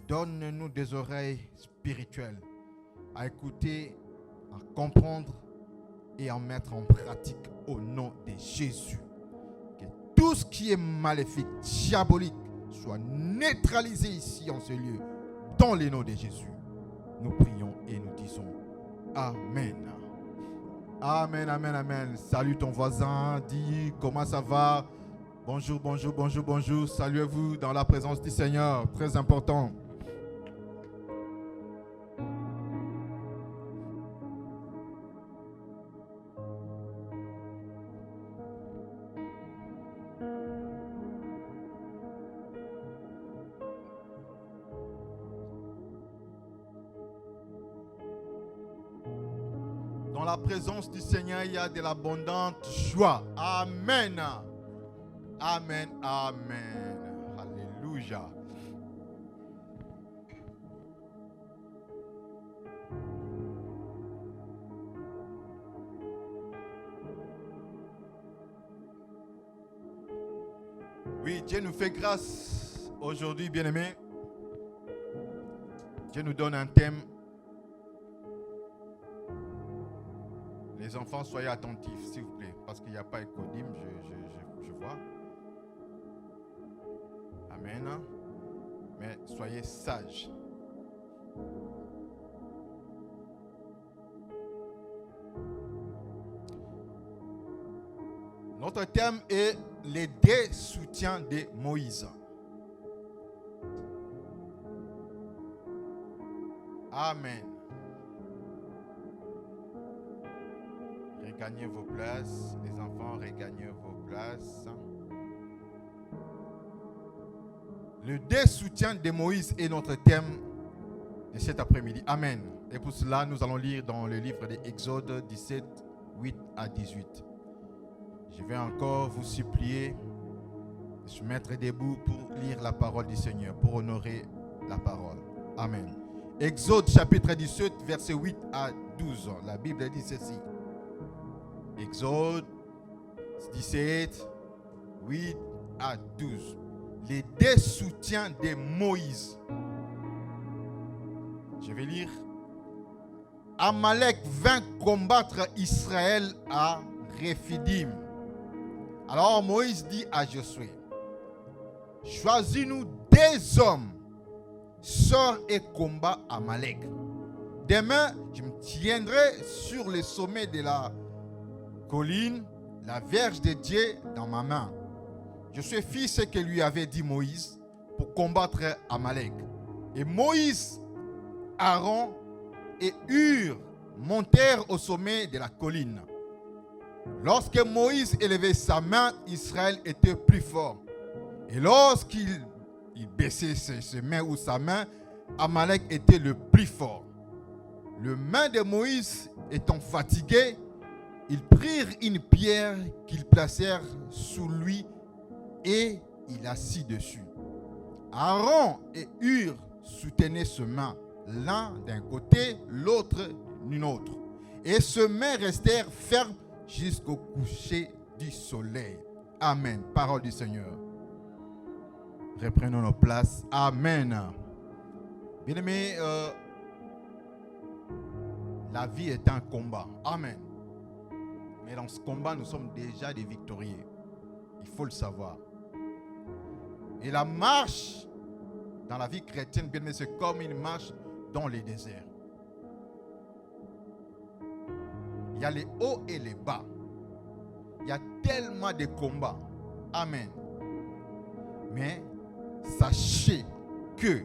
Donne-nous des oreilles spirituelles à écouter, à comprendre et à mettre en pratique au nom de Jésus. Que tout ce qui est maléfique, diabolique, soit neutralisé ici en ce lieu, dans le nom de Jésus. Nous prions et nous disons Amen. Amen, amen, amen. Salut ton voisin, dis comment ça va. Bonjour, bonjour, bonjour, bonjour. Saluez-vous dans la présence du Seigneur, très important. Dans la présence du Seigneur, il y a de l'abondante joie. Amen. Amen, amen. Alléluia. Oui, Dieu nous fait grâce aujourd'hui, bien-aimés. Dieu nous donne un thème. Les enfants, soyez attentifs, s'il vous plaît, parce qu'il n'y a pas écodyme, je vois. Amen. Mais soyez sages. Notre thème est les deux soutiens de Moïse. Amen. Regagnez vos places, les enfants, regagnez vos places. Le deux soutiens de Moïse est notre thème de cet après-midi. Amen. Et pour cela, nous allons lire dans le livre de Exode 17, 8 à 18. Je vais encore vous supplier de se mettre debout pour lire la parole du Seigneur, pour honorer la parole. Amen. Exode chapitre 17, verset 8 à 12. La Bible dit ceci. Exode 17, 8 à 12. Les deux soutiens de Moïse. Je vais lire. Amalek vint combattre Israël à Rephidim. Alors Moïse dit à Josué, choisis-nous deux hommes, sors et combat Amalek. Demain, je me tiendrai sur le sommet de la colline, la verge de Dieu dans ma main. Josué fit ce que lui avait dit Moïse pour combattre Amalek. Et Moïse, Aaron et Hur montèrent au sommet de la colline. Lorsque Moïse élevait sa main, Israël était plus fort. Et lorsqu'il baissait ses mains ou sa main, Amalek était le plus fort. Le main de Moïse étant fatigué, ils prirent une pierre qu'ils placèrent sous lui et il assit dessus. Aaron et Hur soutenaient ce main, l'un d'un côté, l'autre d'une autre. Et ces mains restèrent fermes jusqu'au coucher du soleil. Amen. Parole du Seigneur. Reprenons nos places. Amen. Bien-aimés, la vie est un combat. Amen. Mais dans ce combat, nous sommes déjà des victorieux. Il faut le savoir. Et la marche dans la vie chrétienne, bien aimé, c'est comme une marche dans les déserts. Il y a les hauts et les bas. Il y a tellement de combats. Amen. Mais sachez que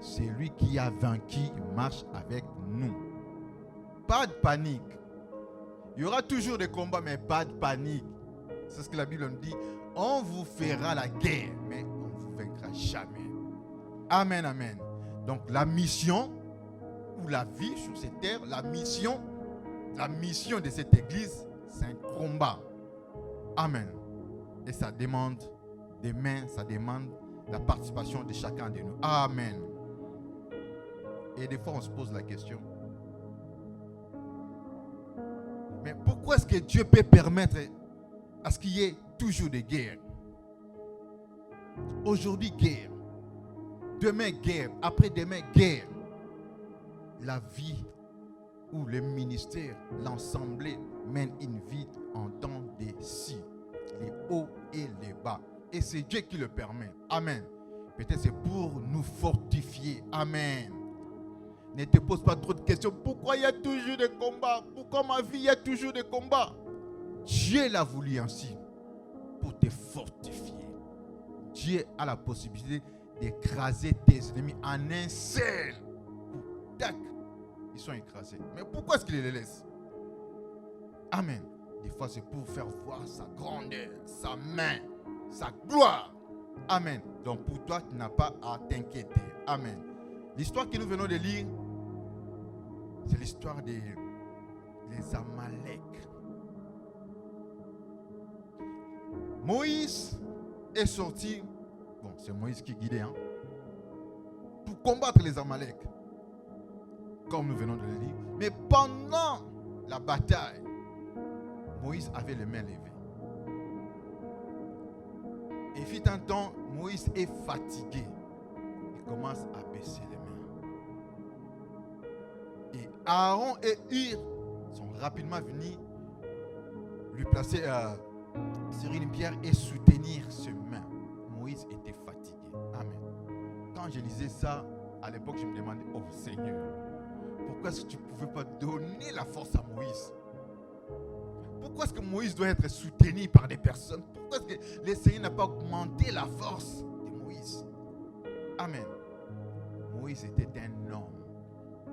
c'est lui qui a vaincu marche avec nous. Pas de panique. Il y aura toujours des combats, mais pas de panique. C'est ce que la Bible nous dit. On vous fera la guerre, mais on ne vous vaincra jamais. Amen, amen. Donc la mission, ou la vie sur cette terre, la mission de cette église, c'est un combat. Amen. Et ça demande des mains, ça demande la participation de chacun de nous. Amen. Et des fois, on se pose la question. Mais pourquoi est-ce que Dieu peut permettre à ce qu'il y ait toujours des guerres? Aujourd'hui, guerre. demain guerre, après-demain guerre. La vie ou le ministère, l'assemblée mène une vie en temps des scies, les hauts et les bas. Et c'est Dieu qui le permet. Amen. Peut-être c'est pour nous fortifier. Amen. Ne te pose pas trop de questions. Pourquoi il y a toujours des combats? Pourquoi ma vie, il y a toujours des combats? Dieu l'a voulu ainsi pour te fortifier. Dieu a la possibilité d'écraser tes ennemis en un seul coup. Tac, ils sont écrasés. Mais pourquoi est-ce qu'il les laisse? Amen. Des fois, c'est pour faire voir sa grandeur, sa main, sa gloire. Amen. Donc pour toi, tu n'as pas à t'inquiéter. Amen. L'histoire que nous venons de lire, c'est l'histoire des Amalek. Moïse est sorti, bon, c'est Moïse qui guidait, pour combattre les Amalek, comme nous venons de le lire. Mais pendant la bataille, Moïse avait les mains levées. Et fit un temps, Moïse est fatigué. Il commence à baisser les mains. Et Aaron et Hur sont rapidement venus lui placer sur une pierre et soutenir ses mains. Moïse était fatigué. Amen. Quand je lisais ça, à l'époque, je me demandais, oh Seigneur, pourquoi est-ce que tu ne pouvais pas donner la force à Moïse? Pourquoi est-ce que Moïse doit être soutenu par des personnes? Pourquoi est-ce que le Seigneur n'a pas augmenté la force de Moïse? Amen. Moïse était un homme.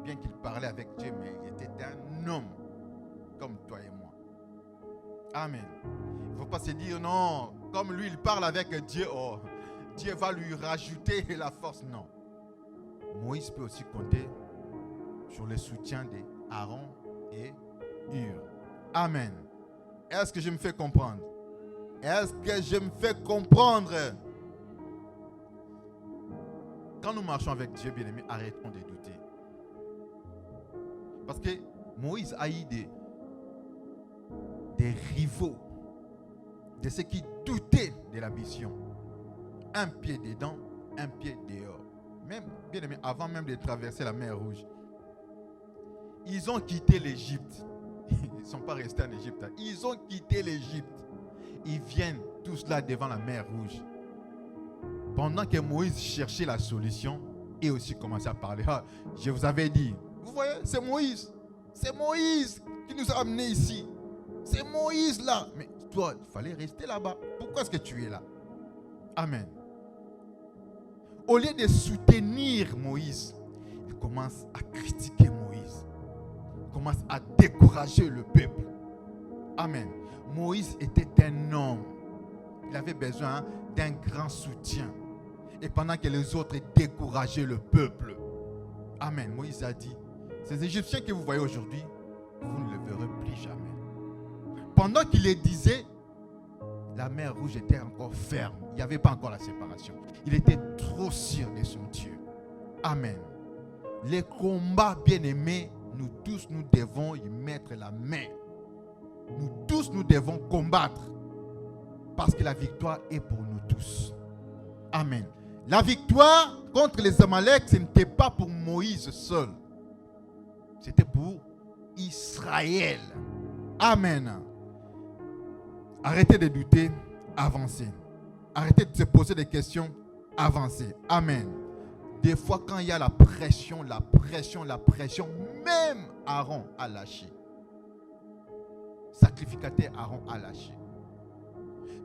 Bien qu'il parlait avec Dieu, mais il était un homme comme toi et moi. Amen. Il ne faut pas se dire non, comme lui il parle avec Dieu, oh, Dieu va lui rajouter la force. Non. Moïse peut aussi compter sur le soutien d'Aaron et Hur. Amen. Est-ce que je me fais comprendre? Est-ce que je me fais comprendre? Quand nous marchons avec Dieu, bien-aimé, arrêtons de douter. Parce que Moïse a eu des rivaux, de ceux qui doutaient de la mission. Un pied dedans, un pied dehors. Même, bien-aimé, avant même de traverser la mer Rouge, ils ont quitté l'Égypte. Ils ne sont pas restés en Égypte. Ils ont quitté l'Égypte. Ils viennent tous là devant la mer Rouge. Pendant que Moïse cherchait la solution, et aussi commençait à parler. Ah, je vous avais dit, vous voyez, c'est Moïse. C'est Moïse qui nous a amenés ici. C'est Moïse là. Mais toi, il fallait rester là-bas. Pourquoi est-ce que tu es là? Amen. Au lieu de soutenir Moïse, il commence à critiquer Moïse. Il commence à décourager le peuple. Amen. Moïse était un homme. Il avait besoin d'un grand soutien. Et pendant que les autres décourageaient le peuple. Amen. Moïse a dit, ces Égyptiens que vous voyez aujourd'hui, vous ne les verrez plus jamais. Pendant qu'il les disait, la mer Rouge était encore ferme. Il n'y avait pas encore la séparation. Il était trop sûr de son Dieu. Amen. Les combats bien-aimés, nous tous, nous devons y mettre la main. Nous tous, nous devons combattre. Parce que la victoire est pour nous tous. Amen. La victoire contre les Amalek, ce n'était pas pour Moïse seul. C'était pour Israël. Amen. Arrêtez de douter, avancez. Arrêtez de se poser des questions, avancez. Amen. Des fois, quand il y a la pression, même Aaron a lâché. Sacrificateur Aaron a lâché.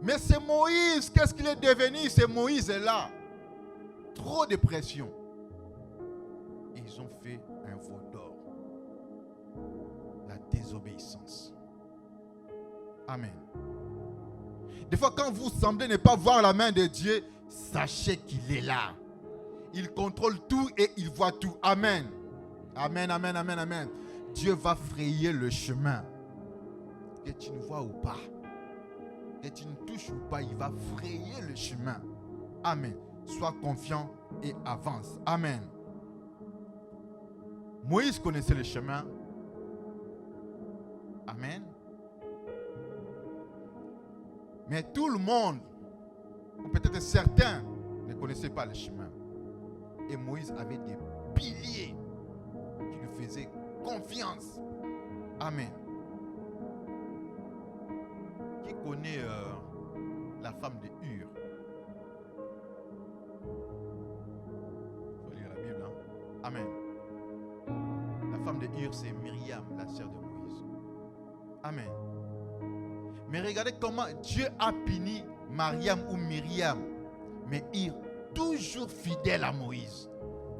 Mais c'est Moïse, qu'est-ce qu'il est devenu? C'est Moïse est là. Trop de pression. Ils ont fait un veau d'or. La désobéissance. Amen. Des fois, quand vous semblez ne pas voir la main de Dieu, sachez qu'il est là. Il contrôle tout et il voit tout. Amen. Amen, amen, amen, amen. Dieu va frayer le chemin. Que tu ne vois ou pas, que tu ne touches ou pas, il va frayer le chemin. Amen. Sois confiant et avance. Amen. Moïse connaissait le chemin. Amen. Mais tout le monde, ou peut-être certains, ne connaissaient pas le chemin. Et Moïse avait des piliers qui lui faisaient confiance. Amen. Qui connaît la femme de Hur? Il faut lire la Bible, hein? Amen. La femme de Hur, c'est Myriam, la sœur de Moïse. Amen. Mais regardez comment Dieu a puni Mariam ou Myriam. Mais Hur, toujours fidèle à Moïse.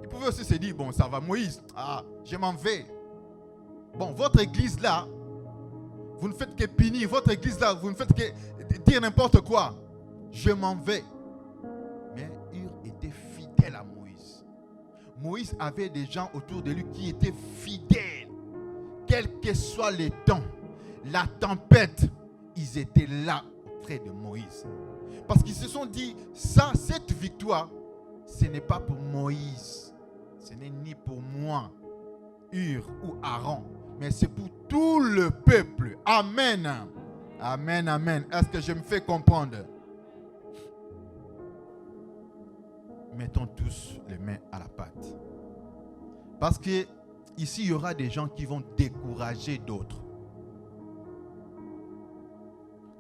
Il pouvait aussi se dire, bon, ça va, Moïse, je m'en vais. Bon, votre église là, vous ne faites que punir. Votre église là, vous ne faites que dire n'importe quoi. Je m'en vais. Mais Hur était fidèle à Moïse. Moïse avait des gens autour de lui qui étaient fidèles. Quels que soient les temps, la tempête, ils étaient là auprès de Moïse. Parce qu'ils se sont dit, cette victoire, ce n'est pas pour Moïse. Ce n'est ni pour moi, Hur ou Aaron, mais c'est pour tout le peuple. Amen. Amen, amen. Est-ce que je me fais comprendre? Mettons tous les mains à la pâte. Parce que ici, il y aura des gens qui vont décourager d'autres.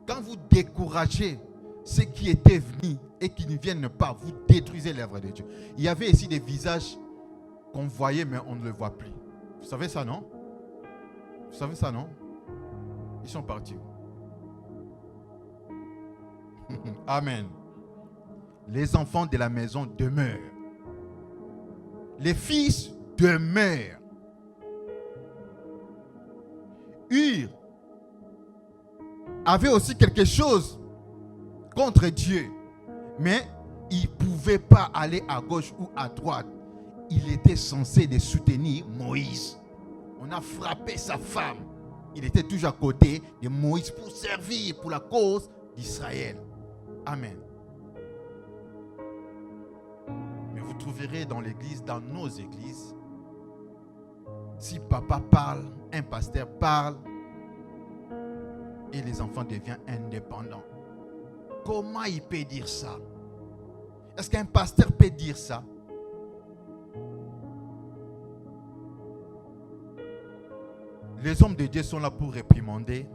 Quand vous découragez ceux qui étaient venus et qui ne viennent pas, vous détruisez l'œuvre de Dieu. Il y avait ici des visages qu'on voyait, mais on ne le voit plus. Vous savez ça, non? Vous savez ça, non? Ils sont partis. Amen. Les enfants de la maison demeurent. Les fils demeurent. Hur avait aussi quelque chose contre Dieu, mais il ne pouvait pas aller à gauche ou à droite. Il était censé de soutenir Moïse. On a frappé sa femme. Il était toujours à côté de Moïse pour servir pour la cause d'Israël. Amen. Mais vous trouverez dans l'église, dans nos églises, si papa parle, un pasteur parle, et les enfants deviennent indépendants. Comment il peut dire ça? Est-ce qu'un pasteur peut dire ça? Les hommes de Dieu sont là pour réprimander.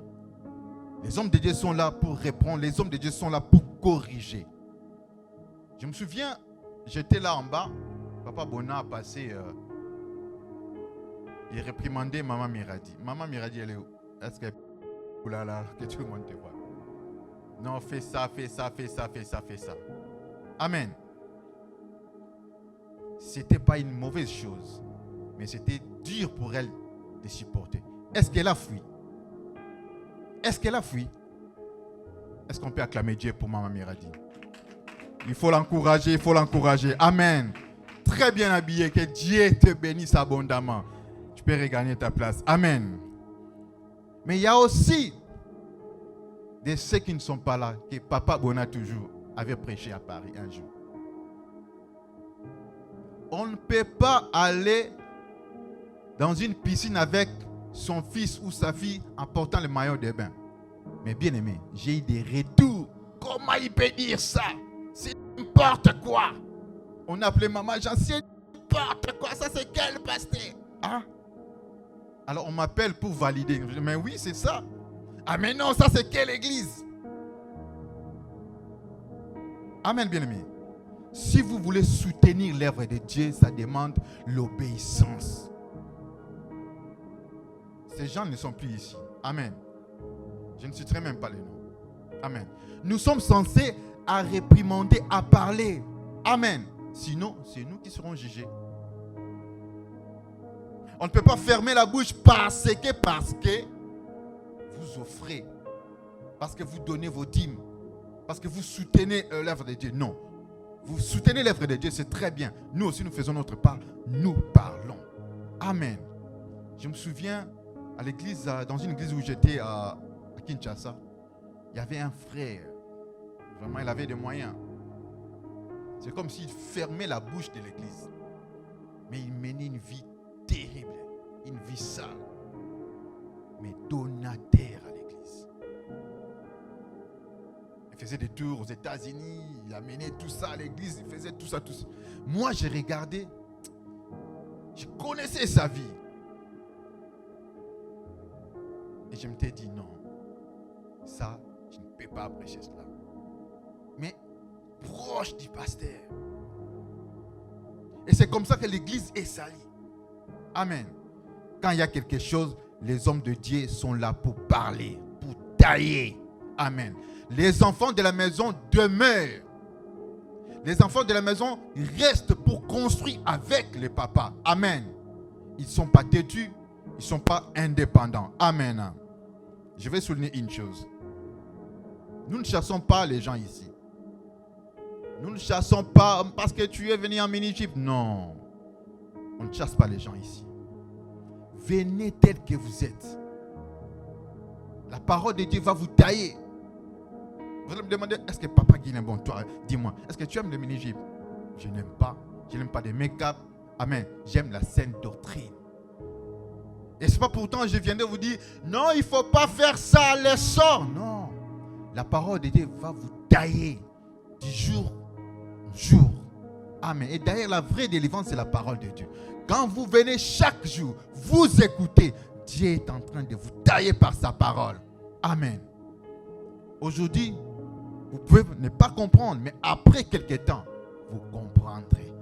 Les hommes de Dieu sont là pour répondre. Les hommes de Dieu sont là pour corriger. Je me souviens, j'étais là en bas. Papa Bona a passé. Il réprimandait Maman Miradi. Maman Miradi, elle est où? Est-ce qu'elle... Oulala, que tout le monde te voit. Non, fais ça, fais ça, fais ça, fais ça, fais ça. Amen. C'était pas une mauvaise chose, mais c'était dur pour elle de supporter. Est-ce qu'elle a fui? Est-ce qu'elle a fui? Est-ce qu'on peut acclamer Dieu pour Maman Miradi? Il faut l'encourager, il faut l'encourager. Amen. Très bien habillé, que Dieu te bénisse abondamment. Tu peux regagner ta place. Amen. Mais il y a aussi de ceux qui ne sont pas là, que Papa Bona toujours avait prêché à Paris un jour. On ne peut pas aller dans une piscine avec son fils ou sa fille en portant le maillot de bain. Mais bien aimé, j'ai eu des retours. Comment il peut dire ça? C'est n'importe quoi. On a appelé maman, j'en sais n'importe quoi. Ça c'est quel pasteur? Hein? Alors on m'appelle pour valider. Je dis, mais oui, c'est ça. Ah mais non, ça c'est quelle église? Amen, bien-aimé. Si vous voulez soutenir l'œuvre de Dieu, ça demande l'obéissance. Ces gens ne sont plus ici. Amen. Je ne citerai même pas les noms. Amen. Nous sommes censés à réprimander, à parler. Amen. Sinon, c'est nous qui serons jugés. On ne peut pas fermer la bouche parce que vous offrez, parce que vous donnez vos dîmes, parce que vous soutenez l'œuvre de Dieu. Non. Vous soutenez l'œuvre de Dieu, c'est très bien. Nous aussi, nous faisons notre part. Nous parlons. Amen. Je me souviens, à l'église, dans une église où j'étais à Kinshasa, il y avait un frère. Vraiment, il avait des moyens. C'est comme s'il fermait la bouche de l'église. Mais il menait une vie terrible, une vie sale. Mais donateur à l'église. Il faisait des tours aux États-Unis, il amenait tout ça à l'église, il faisait tout ça, tout ça. Moi, j'ai regardé, je connaissais sa vie. Et je m'étais dit non, ça, je ne peux pas prêcher cela. Mais proche du pasteur. Et c'est comme ça que l'église est salie. Amen. Quand il y a quelque chose, les hommes de Dieu sont là pour parler, pour tailler. Amen. Les enfants de la maison demeurent. Les enfants de la maison restent pour construire avec les papas. Amen. Ils ne sont pas têtus, ils ne sont pas indépendants. Amen. Je vais souligner une chose. Nous ne chassons pas les gens ici. Nous ne chassons pas parce que tu es venu en mini-jeep. Non. On ne chasse pas les gens ici. Venez tel que vous êtes. La parole de Dieu va vous tailler. Vous allez me demander, est-ce que Papa Guy est bon? Toi, dis-moi, est-ce que tu aimes le mini-jeep? Je n'aime pas. Je n'aime pas les make-up. Amen. J'aime la saine doctrine. Et c'est pas pourtant je viens de vous dire, non, il ne faut pas faire ça à l'essor. Non. La parole de Dieu va vous tailler du jour au jour. Amen. Et d'ailleurs, la vraie délivrance, c'est la parole de Dieu. Quand vous venez chaque jour, vous écoutez, Dieu est en train de vous tailler par sa parole. Amen. Aujourd'hui, vous pouvez ne pas comprendre, mais après quelques temps, vous comprendrez.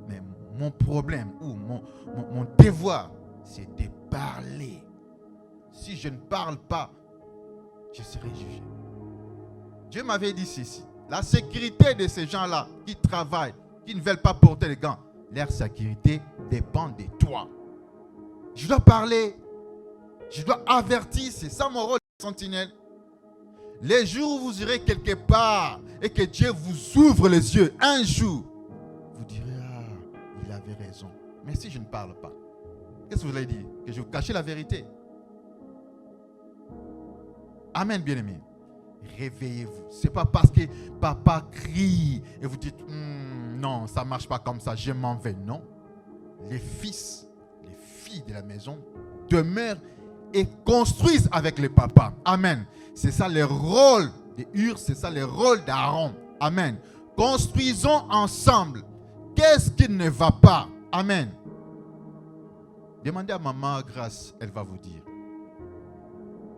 Mais mon problème ou mon devoir, c'est de parler. Si je ne parle pas, je serai jugé. Dieu m'avait dit ceci. La sécurité de ces gens-là qui travaillent, qui ne veulent pas porter les gants, leur sécurité dépend de toi. Je dois parler. Je dois avertir. C'est ça mon rôle de sentinelle. Les jours où vous irez quelque part et que Dieu vous ouvre les yeux, un jour, vous direz, ah, il avait raison. Mais si je ne parle pas, qu'est-ce que vous allez dire? Que je vais vous cacher la vérité? Amen, bien-aimés. Réveillez-vous. Ce n'est pas parce que papa crie et vous dites, non, ça ne marche pas comme ça, je m'en vais. Non. Les fils, les filles de la maison demeurent et construisent avec les papas. Amen. C'est ça le rôle de Hur, c'est ça le rôle d'Aaron. Amen. Construisons ensemble. Qu'est-ce qui ne va pas? Amen. Demandez à maman Grâce, elle va vous dire.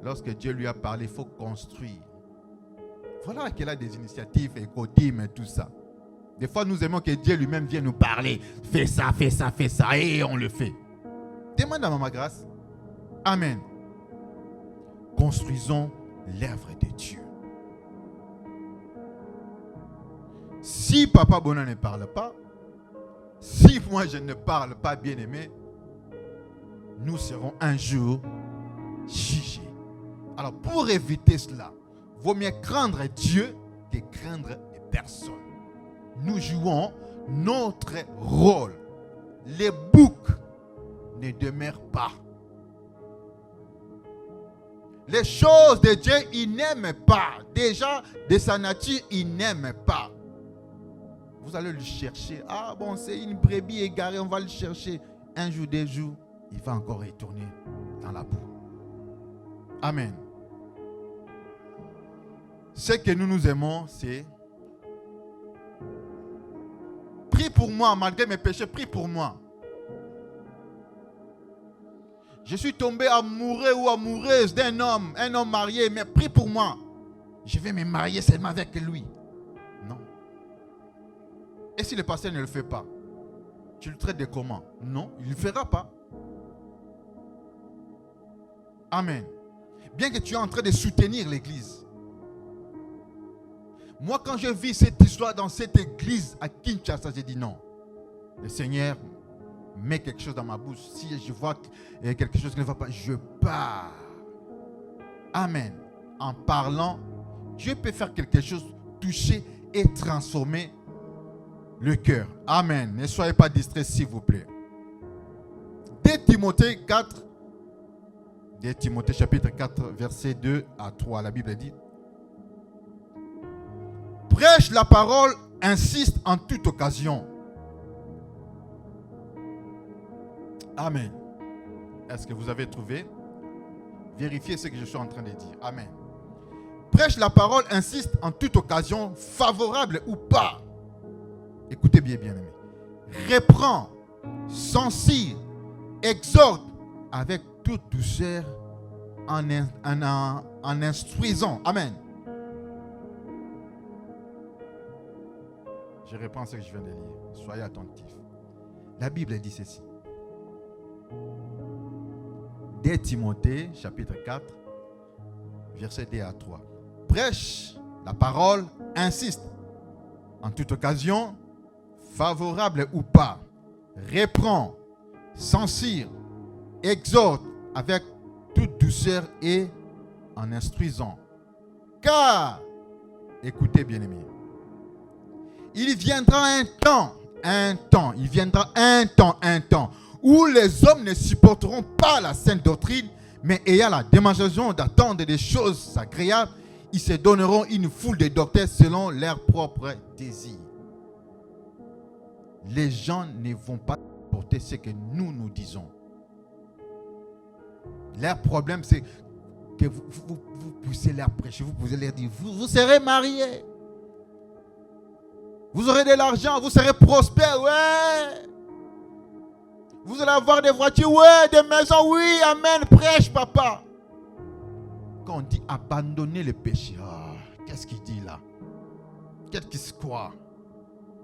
Lorsque Dieu lui a parlé, il faut construire. Voilà qu'elle a des initiatives, éco-team et tout ça. Des fois, nous aimons que Dieu lui-même vienne nous parler. Fais ça, fais ça, fais ça, et on le fait. Demande à maman Grâce. Amen. Construisons l'œuvre de Dieu. Si Papa Bona ne parle pas, si moi je ne parle pas, bien-aimé, nous serons un jour jugés. Alors pour éviter cela, vaut mieux craindre Dieu que craindre les personnes. Nous jouons notre rôle. Les boucs ne demeurent pas. Les choses de Dieu, il n'aime pas. Déjà, de sa nature, il n'aime pas. Vous allez le chercher. Ah bon, c'est une brebis égarée, on va le chercher. Un jour, deux jours, il va encore retourner dans la boue. Amen. Ce que nous aimons, c'est prie pour moi, malgré mes péchés, prie pour moi. Je suis tombé amoureux ou amoureuse d'un homme, un homme marié, mais prie pour moi. Je vais me marier seulement avec lui. Non. Et si le pasteur ne le fait pas, tu le traites de comment? Non, il ne le fera pas. Amen. Bien que tu es en train de soutenir l'église. Moi, quand je vis cette histoire dans cette église à Kinshasa, j'ai dit non. Le Seigneur met quelque chose dans ma bouche. Si je vois quelque chose qui ne va pas, je pars. Amen. En parlant, Dieu peut faire quelque chose, toucher et transformer le cœur. Amen. Ne soyez pas distraits, s'il vous plaît. 2 Timothée 4, 2 Timothée chapitre 4, verset 2 à 3, la Bible dit: prêche la parole, insiste en toute occasion. Amen. Est-ce que vous avez trouvé? Vérifiez ce que je suis en train de dire. Amen. Prêche la parole, insiste en toute occasion, favorable ou pas. Écoutez bien, bien-aimés. Reprend, censure, exhorte avec toute douceur en instruisant. Amen. Je reprends ce que je viens de lire. Soyez attentifs. La Bible dit ceci. Dès Timothée, chapitre 4, versets 2 à 3. Prêche la parole, insiste en toute occasion, favorable ou pas. Reprend, censure, exhorte avec toute douceur et en instruisant. Car, écoutez bien aimés, il viendra un temps où les hommes ne supporteront pas la sainte doctrine, mais ayant la démonstration d'attendre des choses agréables, ils se donneront une foule de docteurs selon leurs propres désirs. Les gens ne vont pas porter ce que nous disons. Leur problème, c'est que vous poussez leur prêcher, vous pouvez leur dire, vous serez mariés. Vous aurez de l'argent, vous serez prospère, ouais. Vous allez avoir des voitures, ouais, des maisons, oui, amen, prêche, papa. Quand on dit abandonner le péché, qu'est-ce qu'il dit là? Qu'est-ce qu'il se croit?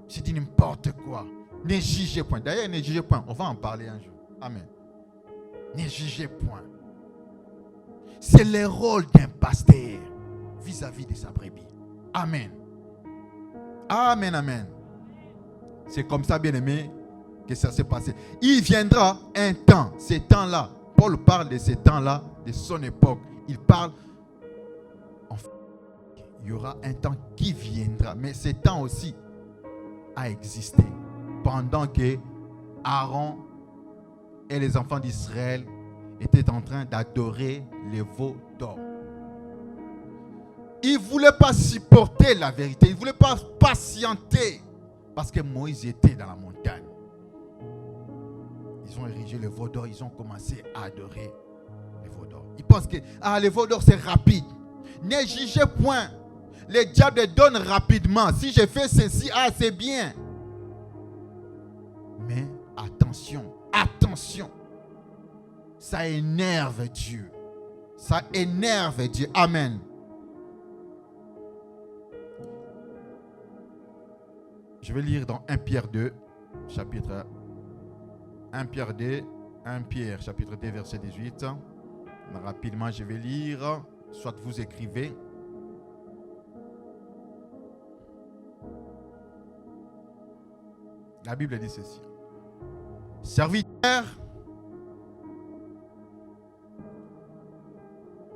C'est dit n'importe quoi. Ne jugez point. D'ailleurs, ne jugez point. On va en parler un jour. Amen. Ne jugez point. C'est le rôle d'un pasteur vis-à-vis de sa brebis. Amen. Amen, amen. C'est comme ça, bien-aimé, que ça s'est passé. Il viendra un temps, ces temps-là. Paul parle de ces temps-là, de son époque. Il parle, enfin, il y aura un temps qui viendra. Mais ce temps aussi a existé pendant que Aaron et les enfants d'Israël étaient en train d'adorer les veaux d'or. Ils ne voulaient pas supporter la vérité. Ils ne voulaient pas patienter. Parce que Moïse était dans la montagne. Ils ont érigé le veau d'or. Ils ont commencé à adorer les veaux d'or. Ils pensent que les veaux d'or c'est rapide. Ne jugez point. Le diable donne rapidement. Si je fais ceci, c'est bien. Mais attention. Attention. Ça énerve Dieu. Ça énerve Dieu. Amen. Je vais lire dans 1 Pierre 2, chapitre 1 Pierre 2, 1 Pierre, chapitre 2, verset 18. Rapidement, je vais lire, soit vous écrivez. La Bible dit ceci. Serviteurs,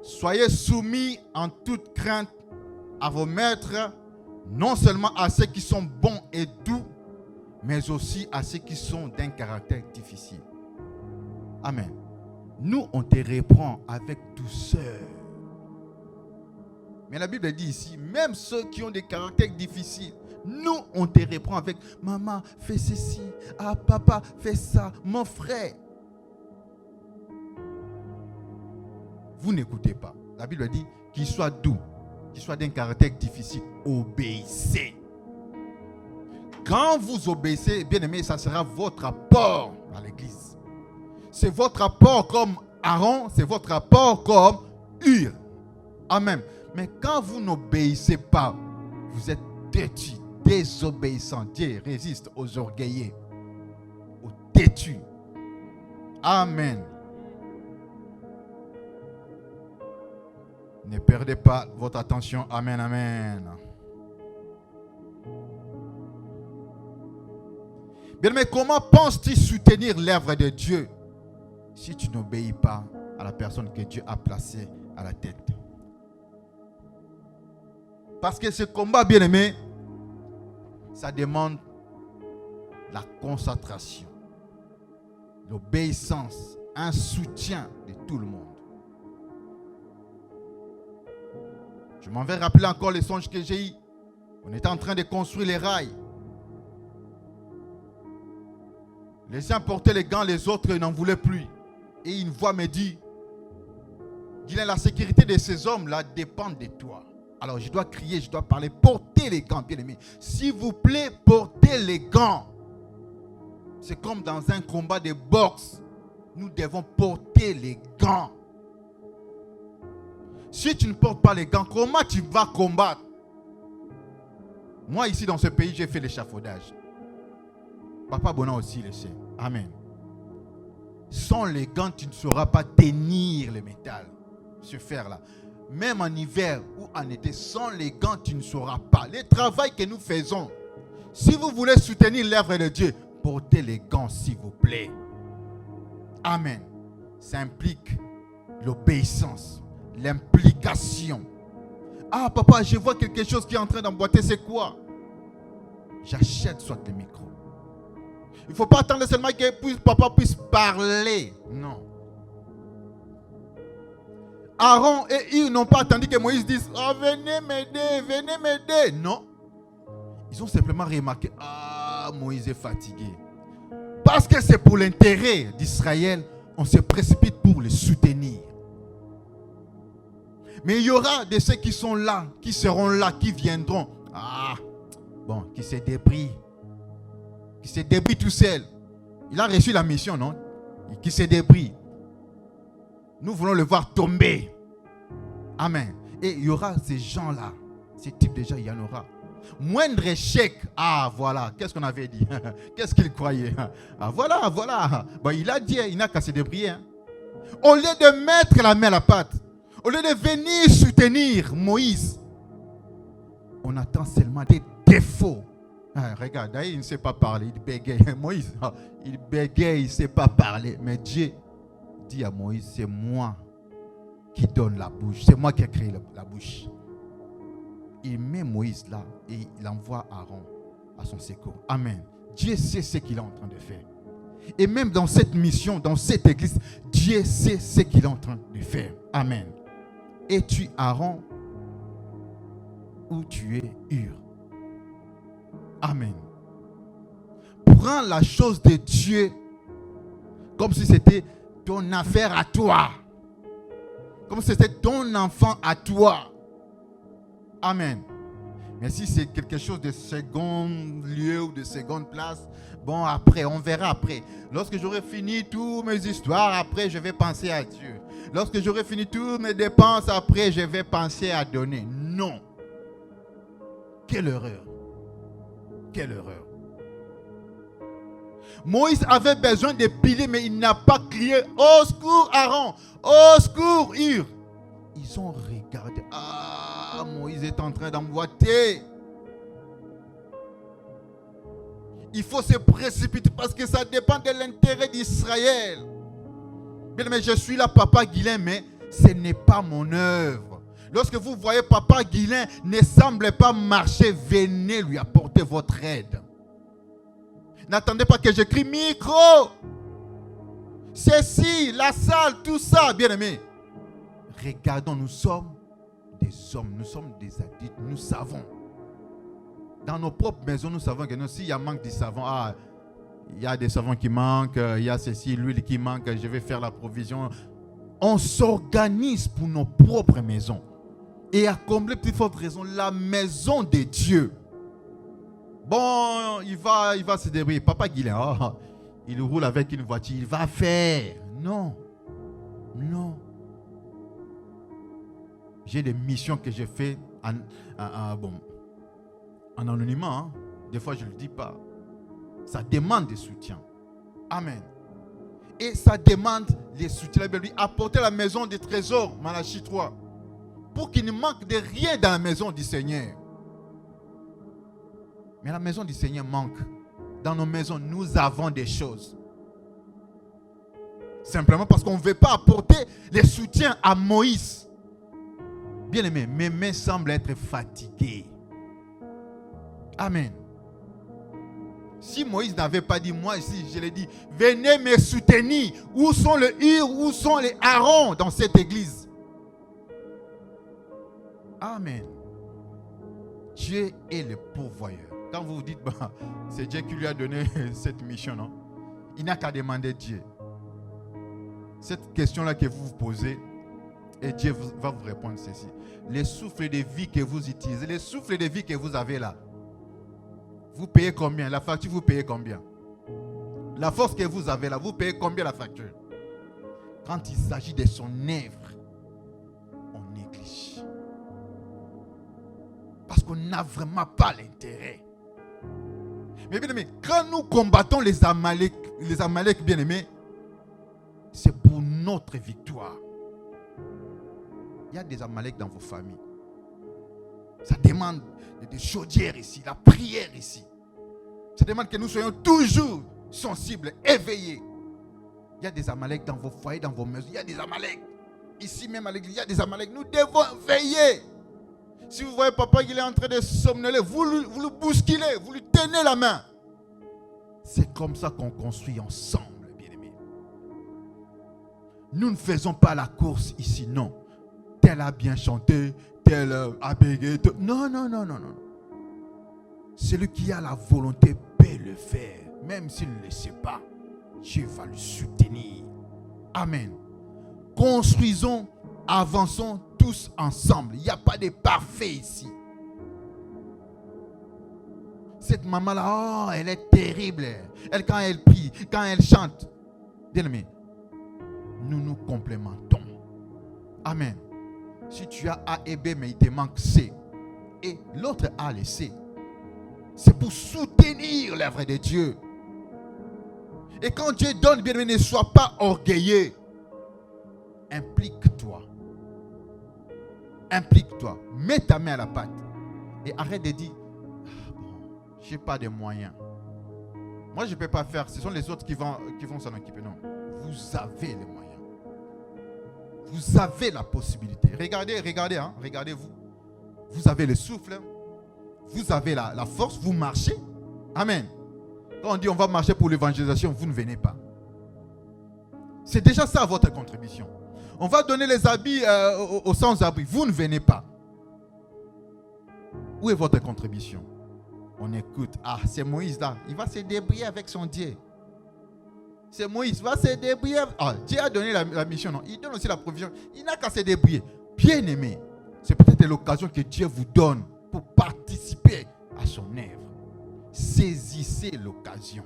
soyez soumis en toute crainte à vos maîtres, non seulement à ceux qui sont bons et doux, mais aussi à ceux qui sont d'un caractère difficile. Amen. Nous, on te reprend avec douceur. Mais la Bible dit ici, même ceux qui ont des caractères difficiles, nous, on te reprend avec maman, fais ceci, papa, fais ça, mon frère. Vous n'écoutez pas. La Bible dit qu'il soit doux, qu'il soit d'un caractère difficile, obéissez. Quand vous obéissez, bien aimé, ça sera votre apport à l'église. C'est votre apport comme Aaron, c'est votre apport comme Hur. Amen. Mais quand vous n'obéissez pas, vous êtes têtus, désobéissants. Dieu résiste aux orgueilleux, aux têtus. Amen. Ne perdez pas votre attention. Amen, amen. Bien, mais comment penses-tu soutenir l'œuvre de Dieu si tu n'obéis pas à la personne que Dieu a placée à la tête? Parce que ce combat, bien aimé, ça demande la concentration, l'obéissance, un soutien de tout le monde. Je m'en vais rappeler encore les songes que j'ai eus. On était en train de construire les rails. Les uns portaient les gants, les autres n'en voulaient plus. Et une voix me dit, la sécurité de ces hommes-là dépend de toi. Alors je dois crier, je dois parler. Portez les gants, bien aimés. S'il vous plaît, portez les gants. C'est comme dans un combat de boxe. Nous devons porter les gants. Si tu ne portes pas les gants, comment tu vas combattre? Moi, ici, dans ce pays, j'ai fait l'échafaudage. Papa Bonan aussi le sait. Amen. Sans les gants, tu ne sauras pas tenir le métal. Ce fer-là. Même en hiver ou en été, sans les gants, tu ne sauras pas. Le travail que nous faisons, si vous voulez soutenir l'œuvre de Dieu, portez les gants, s'il vous plaît. Amen. Ça implique l'obéissance, l'implication. Ah, papa, je vois quelque chose qui est en train d'emboîter, c'est quoi? J'achète soit le micro. Il ne faut pas attendre seulement que papa puisse parler. Non. Aaron et Hur n'ont pas attendu que Moïse dise « Oh, venez m'aider, venez m'aider ». Non. Ils ont simplement remarqué « Ah, Moïse est fatigué ». Parce que c'est pour l'intérêt d'Israël, on se précipite pour le soutenir. Mais il y aura de ceux qui sont là, qui seront là, qui viendront. Ah, bon, qui se débrouille. Qui se débrouille tout seul. Il a reçu la mission, non? Qui se débrouille. Nous voulons le voir tomber. Amen. Et il y aura ces gens-là. Ces types de gens, il y en aura. Moindre échec. Ah, voilà. Qu'est-ce qu'on avait dit? Qu'est-ce qu'il croyait? Ah, voilà, voilà. Bon, il a dit, il n'a qu'à se débrouiller. Hein. Au lieu de mettre la main à la pâte, au lieu de venir soutenir Moïse, on attend seulement des défauts. Ah, regarde, il ne sait pas parler, il bégaye. Moïse, il bégaye, il ne sait pas parler. Mais Dieu dit à Moïse, c'est moi qui donne la bouche. C'est moi qui ai créé la bouche. Il met Moïse là et il envoie Aaron à son secours. Amen. Dieu sait ce qu'il est en train de faire. Et même dans cette mission, dans cette église, Dieu sait ce qu'il est en train de faire. Amen. Es-tu Aaron ou tu es Hur? Amen. Prends la chose de Dieu comme si c'était ton affaire à toi. Comme si c'était ton enfant à toi. Amen. Mais si c'est quelque chose de second lieu ou de seconde place, bon, après, on verra après. Lorsque j'aurai fini toutes mes histoires, après, je vais penser à Dieu. Lorsque j'aurai fini toutes mes dépenses, après, je vais penser à donner. Non. Quelle erreur. Quelle erreur. Moïse avait besoin de piler, mais il n'a pas crié « Au secours, Aaron! Au secours, Hur !» Ils ont regardé. Ah, Moïse est en train d'emboîter. Il faut se précipiter parce que ça dépend de l'intérêt d'Israël. Bien, mais je suis là, Papa Guilain, mais ce n'est pas mon œuvre. Lorsque vous voyez Papa Guilain ne semble pas marcher, venez lui apporter votre aide. N'attendez pas que je crie micro. Ceci, la salle, tout ça, bien aimé. Regardons, nous sommes des hommes, nous sommes des adultes, nous savons. Dans nos propres maisons, nous savons que s'il y a manque de savon, il y a des savons qui manquent, il y a ceci, l'huile qui manque, je vais faire la provision. On s'organise pour nos propres maisons. Et à combler plus forte raison, la maison de Dieu. Bon, il va se débrouiller. Papa Guilain, il roule avec une voiture, il va faire. Non, non. J'ai des missions que je fais en anonymat. Hein. Des fois, je ne le dis pas. Ça demande des soutiens. Amen. Et ça demande les soutiens. La Bible dit, apporter la maison des trésors, Malachie 3, pour qu'il ne manque de rien dans la maison du Seigneur. Mais la maison du Seigneur manque. Dans nos maisons, nous avons des choses. Simplement parce qu'on ne veut pas apporter les soutiens à Moïse. Bien aimé, mes mains semblent être fatiguées. Amen. Si Moïse n'avait pas dit, moi ici, je l'ai dit, venez me soutenir. Où sont les Hur, où sont les Aaron dans cette église? Amen. Dieu est le pourvoyeur. Quand vous vous dites, bah, c'est Dieu qui lui a donné cette mission, non? Il n'a qu'à demander Dieu. Cette question-là que vous vous posez, Et Dieu va vous répondre ceci. Les souffles de vie que vous utilisez, les souffles de vie que vous avez là, vous payez combien? La facture, vous payez combien? La force que vous avez là, vous payez combien la facture? Quand il s'agit de son œuvre, on néglige. Parce qu'on n'a vraiment pas l'intérêt. Mais bien aimé, quand nous combattons les Amalek bien aimés, c'est pour notre victoire. Il y a des Amalek dans vos familles. Ça demande des chaudières ici, la prière ici. Ça demande que nous soyons toujours sensibles, éveillés. Il y a des Amalek dans vos foyers, dans vos maisons. Il y a des Amalek. Ici même à l'église, il y a des Amalek. Nous devons veiller. Si vous voyez papa, il est en train de somnoler, vous le bousculez, vous lui tenez la main. C'est comme ça qu'on construit ensemble, bien-aimés. Nous ne faisons pas la course ici, non. Tel a bien chanté, tel a bégayé. Non. Celui qui a la volonté peut le faire, même s'il ne le sait pas. Dieu va le soutenir. Amen. Construisons, avançons tous ensemble. Il n'y a pas de parfait ici. Cette maman-là, elle est terrible. Elle, quand elle prie, quand elle chante. Bien-aimé, nous nous complémentons. Amen. Si tu as A et B, mais il te manque C, et l'autre A le C, c'est pour soutenir l'œuvre de Dieu. Et quand Dieu donne, bien-aimé, ne sois pas orgueilleux. Implique-toi. Implique-toi. Mets ta main à la pâte. Et arrête de dire, je n'ai pas de moyens. Moi, je ne peux pas faire. Ce sont les autres qui vont s'en occuper. Non. Vous avez les moyens. Vous avez la possibilité. Regardez, hein, regardez-vous. Vous avez le souffle. Vous avez la force. Vous marchez. Amen. Quand on dit on va marcher pour l'évangélisation, vous ne venez pas. C'est déjà ça votre contribution. On va donner les habits aux sans-abri. Vous ne venez pas. Où est votre contribution? On écoute. Ah, c'est Moïse là. Il va se débrouiller avec son Dieu. C'est Moïse. Il va se débrouiller. Ah, Dieu a donné la mission. Non. Il donne aussi la provision. Il n'a qu'à se débrouiller. Bien aimé. C'est peut-être l'occasion que Dieu vous donne pour participer à son œuvre. Saisissez l'occasion.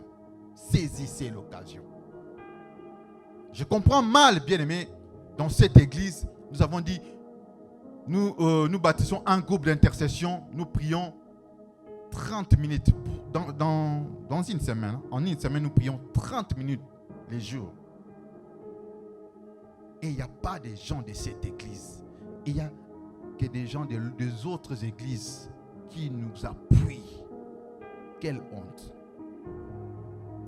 Saisissez l'occasion. Je comprends mal, bien aimé, dans cette église, nous avons dit, nous bâtissons un groupe d'intercession, nous prions 30 minutes dans une semaine. En une semaine, nous prions 30 minutes les jours. Et il n'y a pas des gens de cette église. Il n'y a que des gens des autres églises qui nous appuient. Quelle honte.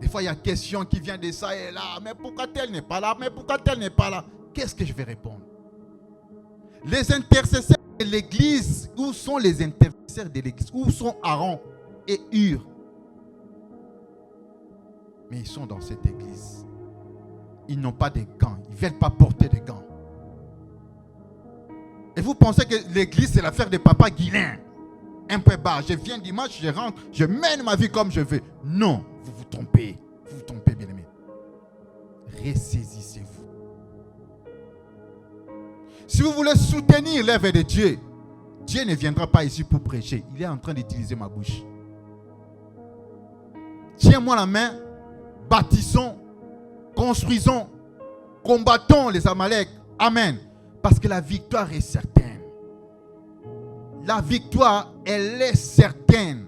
Des fois, il y a une question qui vient de ça et là. Mais pourquoi tel n'est pas là? Mais pourquoi tel n'est pas là? Qu'est-ce que je vais répondre? Les intercesseurs de l'église, où sont les intercesseurs de l'église? Où sont Aaron et Hur? Mais ils sont dans cette église. Ils n'ont pas de gants. Ils ne veulent pas porter de gants. Et vous pensez que l'église, c'est l'affaire de papa Guilain? Un peu bas, je viens dimanche, je rentre, je mène ma vie comme je veux. Non, vous vous trompez. Vous vous trompez, bien-aimé. Ressaisissez-vous. Si vous voulez soutenir l'œuvre de Dieu, Dieu ne viendra pas ici pour prêcher. Il est en train d'utiliser ma bouche. Tiens-moi la main, bâtissons, construisons, combattons les Amalek. Amen. Parce que la victoire est certaine. La victoire, elle est certaine.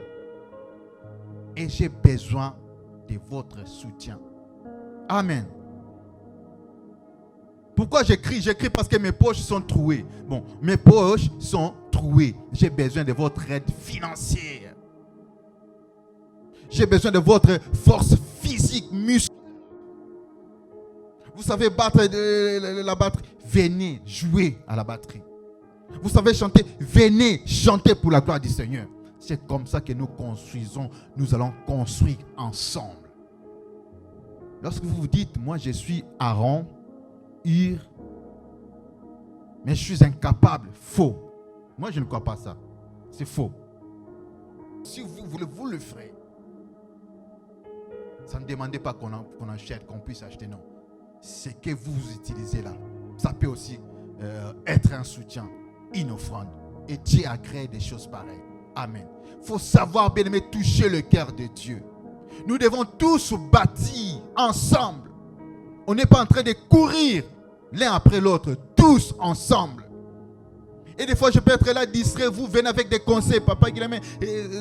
Et j'ai besoin de votre soutien. Amen. Pourquoi j'écris? J'écris parce que mes poches sont trouées. Bon, mes poches sont trouées. J'ai besoin de votre aide financière. J'ai besoin de votre force physique, musculaire. Vous savez battre la batterie? Venez jouer à la batterie. Vous savez chanter? Venez chanter pour la gloire du Seigneur. C'est comme ça que nous construisons. Nous allons construire ensemble. Lorsque vous vous dites, moi je suis Aaron, Hur, mais je suis incapable, faux. Moi je ne crois pas ça. C'est faux. Si vous voulez, vous le ferez. Ça ne demandez pas qu'on achète, qu'on puisse acheter, non. C'est que vous utilisez là. Ça peut aussi être un soutien, une offrande. Et Dieu a créé des choses pareilles. Amen. Il faut savoir, bien aimé, toucher le cœur de Dieu. Nous devons tous bâtir ensemble. On n'est pas en train de courir l'un après l'autre, tous ensemble. Et des fois, je peux être là distrait. Vous venez avec des conseils. Papa Guilherme,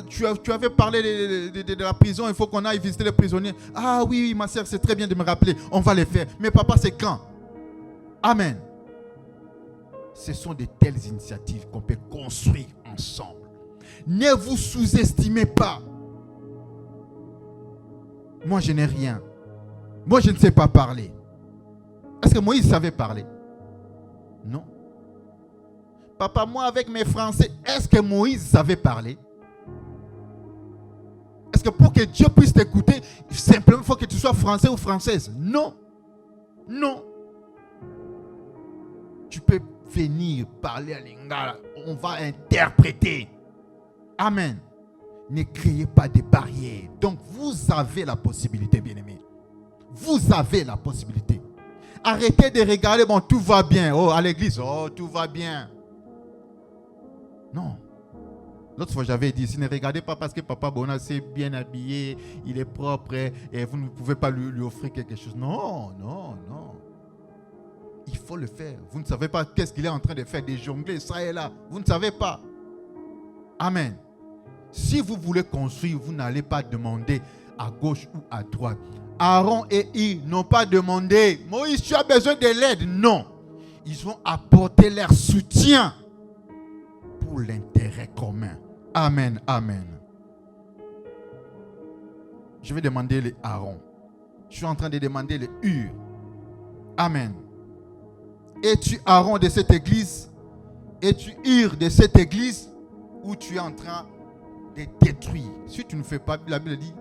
tu avais parlé de la prison. Il faut qu'on aille visiter les prisonniers. Ah oui, ma soeur, c'est très bien de me rappeler. On va les faire. Mais papa, c'est quand? Amen. Ce sont de telles initiatives qu'on peut construire ensemble. Ne vous sous-estimez pas. Moi, je n'ai rien. Moi, je ne sais pas parler. Est-ce que Moïse savait parler? Non. Papa, moi, avec mes Français, est-ce que Moïse savait parler? Est-ce que pour que Dieu puisse t'écouter, simplement, il faut que tu sois français ou française? Non. Non. Tu peux venir parler à Lingala. On va interpréter. Amen. Ne créez pas de barrières. Donc, vous avez la possibilité, bien-aimés. Vous avez la possibilité. Arrêtez de regarder, bon, tout va bien. Oh, à l'église, oh, tout va bien. Non. L'autre fois, j'avais dit, ne regardez pas parce que Papa Bona s'est bien habillé, il est propre et vous ne pouvez pas lui offrir quelque chose. Non, non, non. Il faut le faire. Vous ne savez pas qu'est-ce qu'il est en train de faire, des jonglés, ça et là. Vous ne savez pas. Amen. Si vous voulez construire, vous n'allez pas demander à gauche ou à droite. Aaron et I n'ont pas demandé, Moïse, tu as besoin de l'aide. Non. Ils ont apporté leur soutien pour l'intérêt commun. Amen, amen. Je vais demander les Aaron. Je suis en train de demander les Hur. Amen. Es-tu Aaron de cette église? Es-tu Hur de cette église? Ou tu es en train de détruire? Si tu ne fais pas, la Bible dit,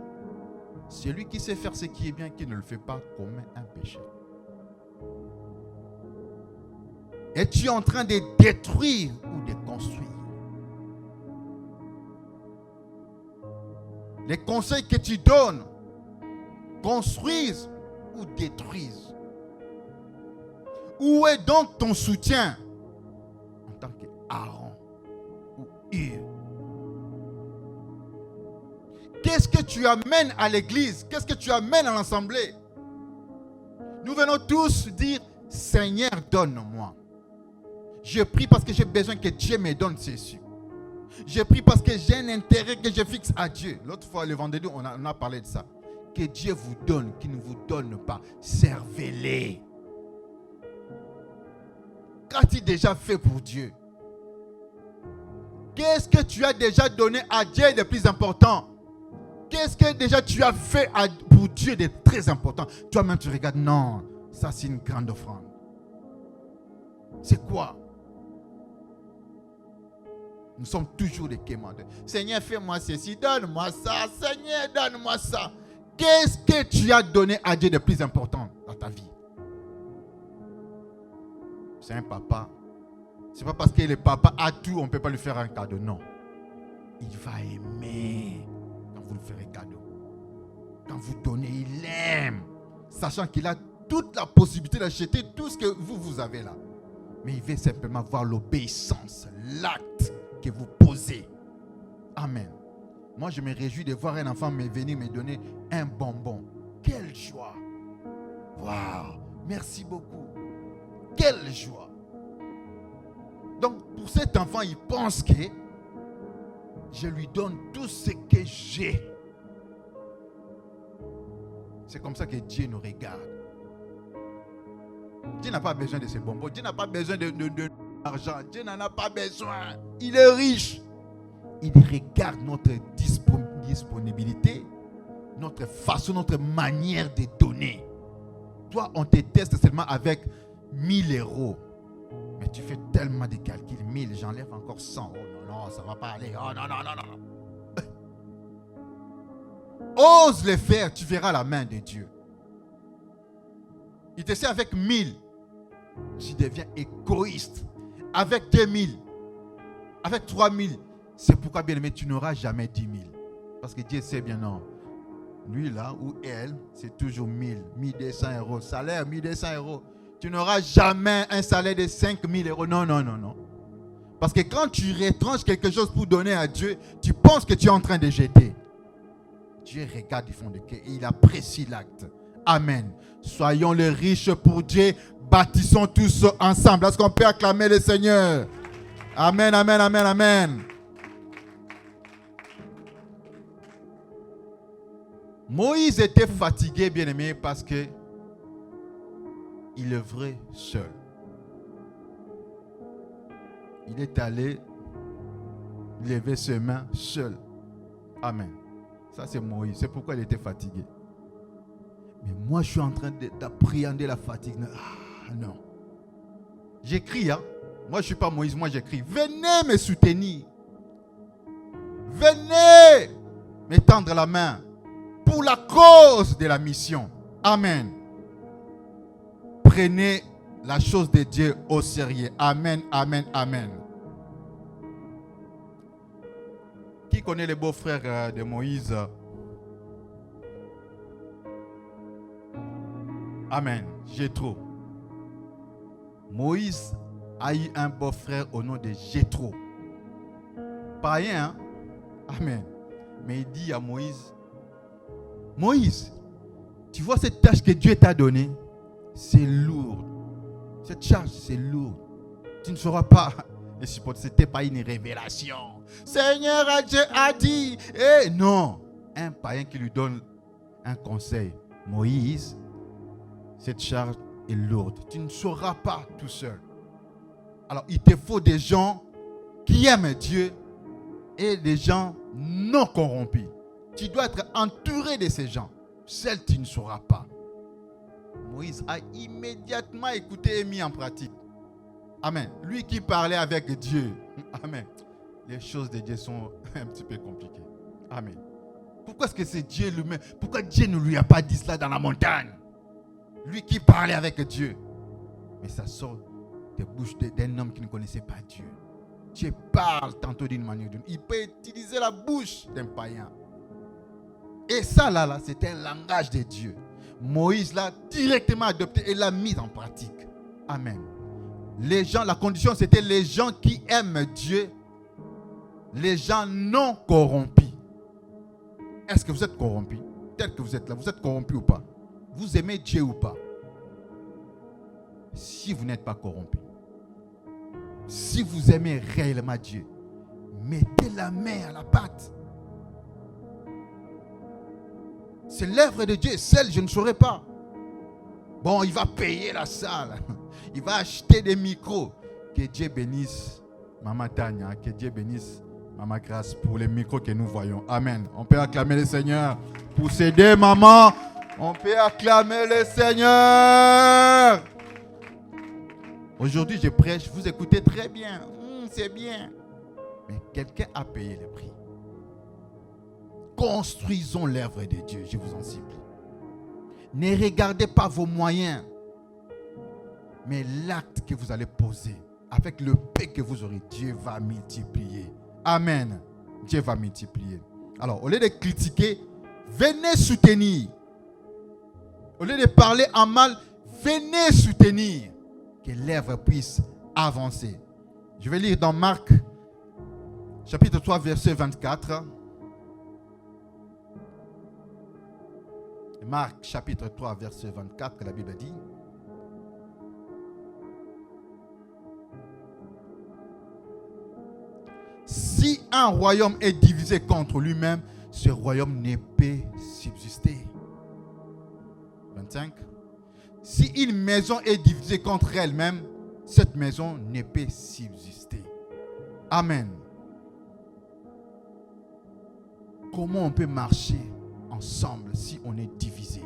celui qui sait faire ce qui est bien, qui ne le fait pas, commet un péché. Es-tu en train de détruire ou de construire? Les conseils que tu donnes construisent ou détruisent? Où est donc ton soutien en tant qu'Aaron ou Hur? Qu'est-ce que tu amènes à l'église? Qu'est-ce que tu amènes à l'assemblée? Nous venons tous dire, Seigneur, donne-moi. Je prie parce que j'ai besoin que Dieu me donne ceci. Je prie parce que j'ai un intérêt que je fixe à Dieu. L'autre fois, le vendredi, on a parlé de ça. Que Dieu vous donne, qu'il ne vous donne pas. Servez-les. Qu'as-tu déjà fait pour Dieu? Qu'est-ce que tu as déjà donné à Dieu de plus important? Qu'est-ce que déjà tu as fait pour Dieu de très important? Toi-même, tu regardes, non, ça c'est une grande offrande. C'est quoi? Nous sommes toujours des quémandeurs. Seigneur, fais-moi ceci, donne-moi ça. Seigneur, donne-moi ça. Qu'est-ce que tu as donné à Dieu de plus important dans ta vie? C'est un papa. C'est pas parce que le papa a tout, on ne peut pas lui faire un cadeau. Non. Il va aimer quand vous lui ferez cadeau. Quand vous donnez, il aime. Sachant qu'il a toute la possibilité d'acheter tout ce que vous avez là. Mais il veut simplement voir l'obéissance, l'acte que vous posez. Amen. Moi, je me réjouis de voir un enfant venir me donner un bonbon. Quelle joie. Waouh. Merci beaucoup. Quelle joie. Donc, pour cet enfant, il pense que je lui donne tout ce que j'ai. C'est comme ça que Dieu nous regarde. Dieu n'a pas besoin de ces bonbons. Dieu n'a pas besoin d'argent. Dieu n'en a pas besoin. Il est riche. Il regarde notre disponibilité, notre façon, notre manière de donner. Toi, on te teste seulement avec 1000 euros. Mais tu fais tellement de calculs. 1000, j'enlève encore 100. Oh non, non, ça ne va pas aller. Oh non, non, non, non. Ose le faire, tu verras la main de Dieu. Il te sait avec 1000. Tu deviens égoïste. Avec 2000. Avec 3000. C'est pourquoi, bien aimé, tu n'auras jamais 10 000. Parce que Dieu sait bien, non. Lui là ou elle, c'est toujours 1000, 1200 euros. Salaire, 1200 euros. Tu n'auras jamais un salaire de 5 000 euros. Non, non, non, non. Parce que quand tu retranches quelque chose pour donner à Dieu, tu penses que tu es en train de jeter. Dieu regarde du fond de cœur et il apprécie l'acte. Amen. Soyons les riches pour Dieu. Bâtissons tous ensemble. Est-ce qu'on peut acclamer le Seigneur? Amen, amen, amen, amen. Moïse était fatigué, bien-aimé, parce que il œuvrait seul. Il est allé lever ses mains seul. Amen. Ça, c'est Moïse. C'est pourquoi il était fatigué. Mais moi, je suis en train d'appréhender la fatigue. Ah, non. J'écris, hein. Moi, je ne suis pas Moïse. Moi, j'écris. Venez me soutenir. Venez me tendre la main pour la cause de la mission. Amen. Prenez la chose de Dieu au sérieux. Amen, amen, amen. Qui connaît les beaux-frères de Moïse? Amen. Jéthro. Moïse a eu un beau-frère au nom de Jéthro. Païen, hein? Amen. Mais il dit à Moïse, Moïse, tu vois cette tâche que Dieu t'a donnée? C'est lourd. Cette charge, c'est lourd. Tu ne sauras pas les supporter. Ce n'était pas une révélation. Seigneur Dieu a dit. Eh non. Un païen qui lui donne un conseil. Moïse, cette charge est lourde. Tu ne sauras pas tout seul. Alors, il te faut des gens qui aiment Dieu et des gens non corrompus. Tu dois être entouré de ces gens. Seul, tu ne sauras pas. Moïse a immédiatement écouté et mis en pratique. Amen. Lui qui parlait avec Dieu. Amen. Les choses de Dieu sont un petit peu compliquées. Amen. Pourquoi est-ce que c'est Dieu lui-même? Pourquoi Dieu ne lui a pas dit cela dans la montagne? Lui qui parlait avec Dieu. Mais ça sort des bouches d'un homme qui ne connaissait pas Dieu. Dieu parle tantôt d'une manière ou d'une autre. Il peut utiliser la bouche d'un païen. Et ça là, c'est un langage de Dieu. Moïse l'a directement adopté et l'a mis en pratique. Amen. Les gens, la condition c'était les gens qui aiment Dieu, les gens non corrompus. Est-ce que vous êtes corrompus? Tel que vous êtes là, vous êtes corrompus ou pas? Vous aimez Dieu ou pas? Si vous n'êtes pas corrompu, si vous aimez réellement Dieu, mettez la main à la pâte. C'est l'œuvre de Dieu, celle je ne saurais pas. Bon, il va payer la salle. Il va acheter des micros. Que Dieu bénisse Maman Tania, que Dieu bénisse Maman Grâce pour les micros que nous voyons. Amen. On peut acclamer le Seigneur pour ces deux mamans. On peut acclamer le Seigneur. Aujourd'hui, je prêche. Vous écoutez très bien. C'est bien. Mais quelqu'un a payé le prix. Construisons l'œuvre de Dieu, je vous en supplie. Ne regardez pas vos moyens, mais l'acte que vous allez poser, avec le peu que vous aurez, Dieu va multiplier. Amen. Dieu va multiplier. Alors, au lieu de critiquer, venez soutenir. Au lieu de parler en mal, venez soutenir. Que l'œuvre puisse avancer. Je vais lire dans Marc, chapitre 3, verset 24. Marc chapitre 3 verset 24, la Bible dit: si un royaume est divisé contre lui-même, ce royaume ne peut subsister. 25. Si une maison est divisée contre elle-même, cette maison ne peut subsister. Amen. Comment on peut marcher ensemble si on est divisé?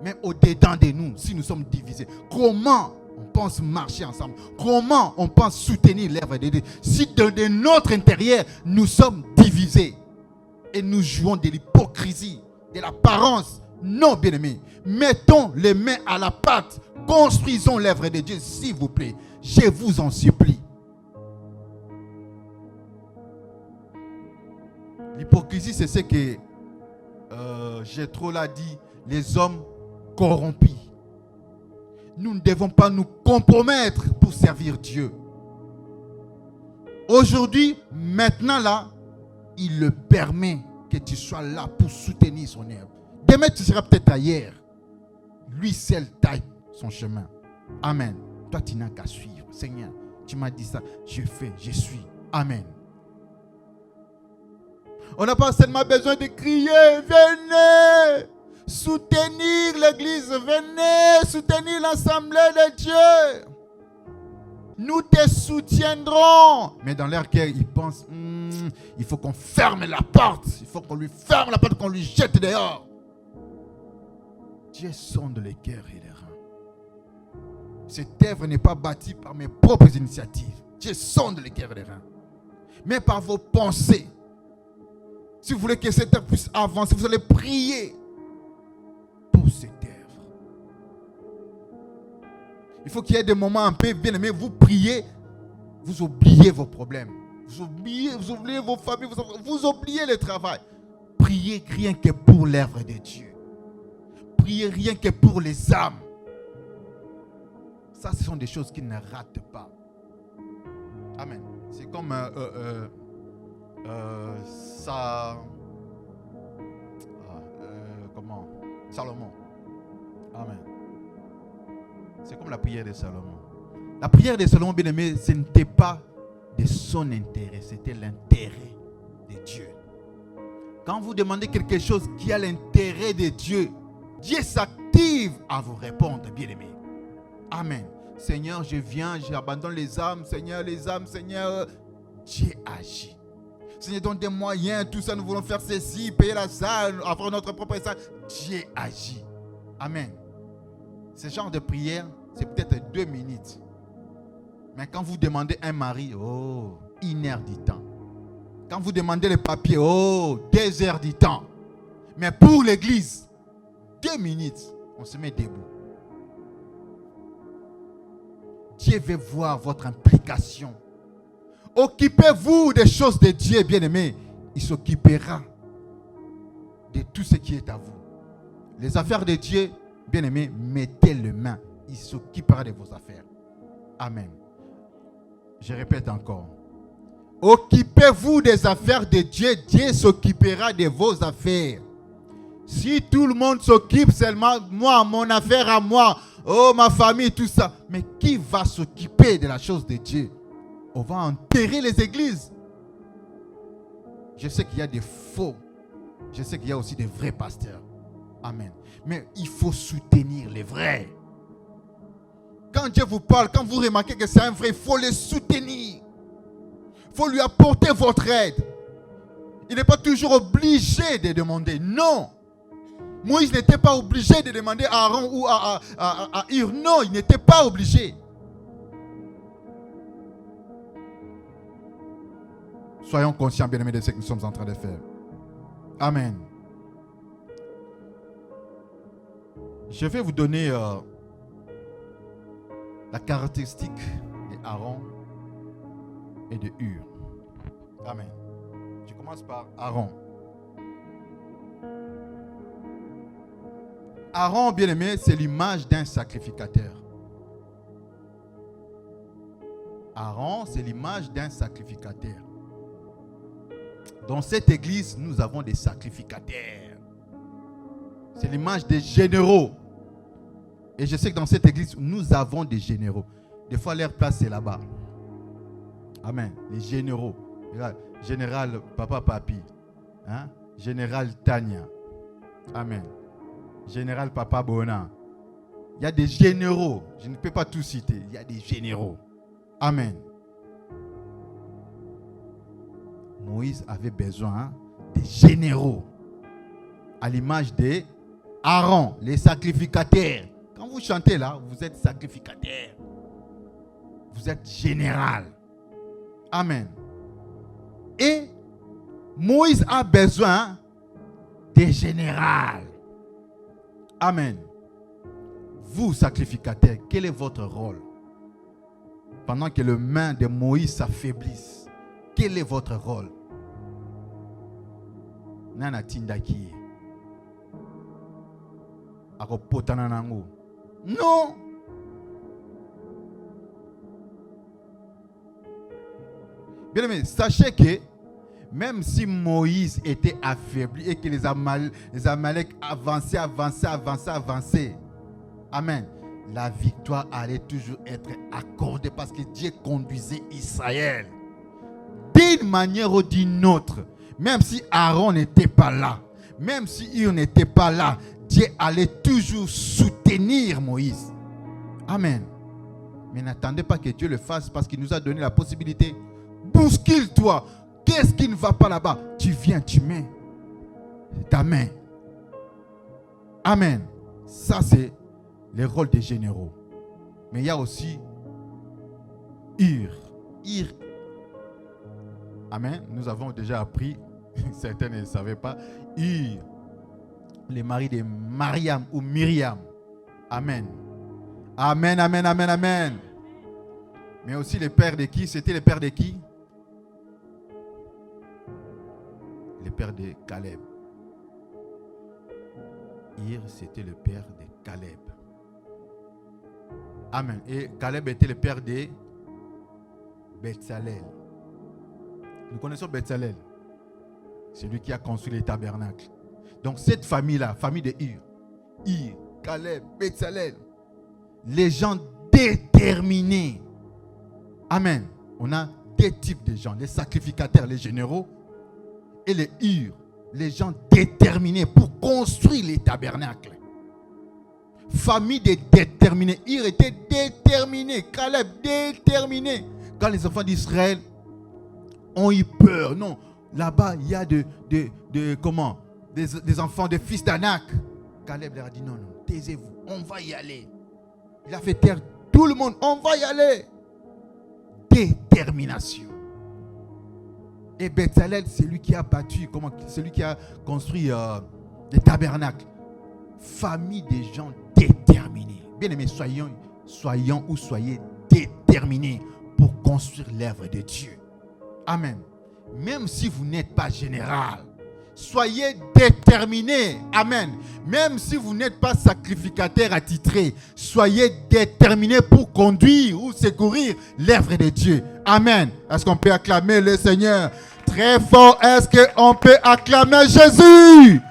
Même au-dedans de nous, si nous sommes divisés, comment on pense marcher ensemble? Comment on pense soutenir l'œuvre de Dieu si de notre intérieur nous sommes divisés et nous jouons de l'hypocrisie, de l'apparence? Non, bien-aimés, mettons les mains à la pâte, construisons l'œuvre de Dieu, s'il vous plaît, je vous en supplie. L'hypocrisie, c'est ce que Jéthro l'a dit, les hommes corrompus. nous ne devons pas nous compromettre pour servir Dieu. Aujourd'hui, maintenant là, il le permet que tu sois là pour soutenir son œuvre. Demain, tu seras peut-être ailleurs. Lui seul taille son chemin. Amen. Toi, tu n'as qu'à suivre. Seigneur, tu m'as dit ça, je fais, je suis. Amen. On n'a pas seulement besoin de crier, venez soutenir l'église, venez soutenir l'assemblée de Dieu. Nous te soutiendrons. Mais dans leur cœur, ils pensent, il faut qu'on ferme la porte. Il faut qu'on lui ferme la porte, qu'on lui jette dehors. Dieu sonde les cœurs et les reins. Cette œuvre n'est pas bâtie par mes propres initiatives. Dieu sonde les cœurs et les reins. Mais par vos pensées. Si vous voulez que cette œuvre puisse avancer, vous allez prier pour cette œuvre. Il faut qu'il y ait des moments un peu bien aimés. Vous priez, vous oubliez vos problèmes. Vous oubliez vos familles, vous oubliez le travail. Priez rien que pour l'œuvre de Dieu. Priez rien que pour les âmes. Ça, ce sont des choses qui ne ratent pas. Amen. C'est comme Salomon. Amen. C'est comme la prière de Salomon. La prière de Salomon, bien aimé, ce n'était pas de son intérêt, c'était l'intérêt de Dieu. Quand vous demandez quelque chose qui a l'intérêt de Dieu, Dieu s'active à vous répondre, bien aimé. Amen. Seigneur, je viens, j'abandonne les âmes, Seigneur, Seigneur. Dieu agit. Seigneur, donne des moyens, tout ça, nous voulons faire ceci, payer la salle, avoir notre propre salle. Dieu agit. Amen. Ce genre de prière, c'est peut-être 2 minutes. Mais quand vous demandez un mari, 1 heure du temps. Quand vous demandez les papiers, 2 heures du temps. Mais pour l'église, 2 minutes, on se met debout. Dieu veut voir votre implication. Occupez-vous des choses de Dieu, bien-aimé. Il s'occupera de tout ce qui est à vous. Les affaires de Dieu, bien-aimé, mettez les mains. Il s'occupera de vos affaires. Amen. Je répète encore. Occupez-vous des affaires de Dieu. Dieu s'occupera de vos affaires. Si tout le monde s'occupe seulement, moi, mon affaire à moi, ma famille, tout ça. Mais qui va s'occuper de la chose de Dieu? On va enterrer les églises. Je sais qu'il y a des faux. Je sais qu'il y a aussi des vrais pasteurs. Amen. Mais il faut soutenir les vrais. Quand Dieu vous parle, quand vous remarquez que c'est un vrai, il faut le soutenir. Il faut lui apporter votre aide. Il n'est pas toujours obligé de demander. Non. Moïse n'était pas obligé de demander à Aaron ou à Hur. Non, il n'était pas obligé. Soyons conscients, bien-aimés, de ce que nous sommes en train de faire. Amen. Je vais vous donner la caractéristique d'Aaron et de Hur. Amen. Je commence par Aaron. Aaron, bien-aimé, c'est l'image d'un sacrificateur. Aaron, c'est l'image d'un sacrificateur. Dans cette église, nous avons des sacrificateurs. C'est l'image des généraux. Et je sais que dans cette église, nous avons des généraux. Des fois, leur place, c'est là-bas. Amen. Les généraux. Général Papa Papi. Hein? Général Tania. Amen. Général Papa Bona. Il y a des généraux. Je ne peux pas tout citer. Il y a des généraux. Amen. Moïse avait besoin des généraux. À l'image de Aaron, les sacrificateurs. Quand vous chantez là, vous êtes sacrificateur. Vous êtes général. Amen. Et Moïse a besoin des généraux. Amen. Vous, sacrificateurs, quel est votre rôle? Pendant que les mains de Moïse s'affaiblissent, quel est votre rôle? Nana tindaki. Non. Bien aimé, sachez que même si Moïse était affaibli et que les Amalek avançaient, amen, la victoire allait toujours être accordée parce que Dieu conduisait Israël. D'une manière ou d'une autre, même si Aaron n'était pas là, même si Hur n'était pas là, Dieu allait toujours soutenir Moïse. Amen. Mais n'attendez pas que Dieu le fasse parce qu'il nous a donné la possibilité. Bouscule-toi. Qu'est-ce qui ne va pas là-bas? Tu viens, tu mets ta main. Amen. Ça, c'est le rôle des généraux. Mais il y a aussi Hur. Amen. Nous avons déjà appris, certains ne le savaient pas, Hur, le mari de Mariam ou Myriam. Amen. Amen, amen, amen, amen. Mais aussi le père de qui? C'était le père de qui? Le père de Caleb. Hur, c'était le père de Caleb. Amen. Et Caleb était le père de Betsalel. Nous connaissons Betsalel. C'est lui qui a construit les tabernacles. Donc cette famille-là, famille de Hur, Caleb, Betsalel, les gens déterminés. Amen. On a deux types de gens, les sacrificateurs, les généraux, et les Hur, les gens déterminés pour construire les tabernacles. Famille de déterminés. Hur était déterminé, Caleb déterminé. Quand les enfants d'Israël ont eu peur, non, là-bas il y a des enfants, des fils d'Anak. Caleb leur a dit non, taisez-vous, on va y aller. Il a fait taire tout le monde, on va y aller. Détermination. Et Betsalel, c'est lui qui a battu, c'est lui qui a construit des tabernacles. Famille des gens déterminés. Bien aimés, soyez déterminés pour construire l'œuvre de Dieu. Amen. Même si vous n'êtes pas général, soyez déterminés. Amen. Même si vous n'êtes pas sacrificateur attitré, soyez déterminés pour conduire ou secourir l'œuvre de Dieu. Amen. Est-ce qu'on peut acclamer le Seigneur? Très fort, est-ce qu'on peut acclamer Jésus?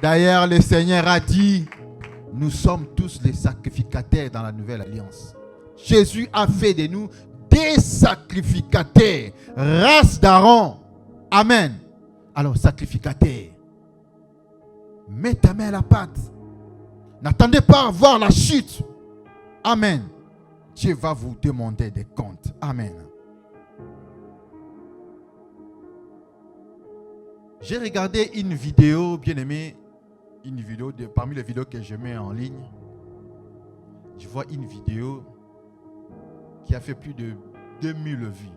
D'ailleurs, le Seigneur a dit, nous sommes tous les sacrificateurs dans la nouvelle alliance. Jésus a fait de nous des sacrificateurs, race d'Aaron. Amen. Alors, sacrificateur, mets ta main à la pâte. N'attendez pas à voir la chute. Amen. Dieu va vous demander des comptes. Amen. J'ai regardé une vidéo, bien aimé, parmi les vidéos que je mets en ligne. Je vois une vidéo qui a fait plus de 2000 vues.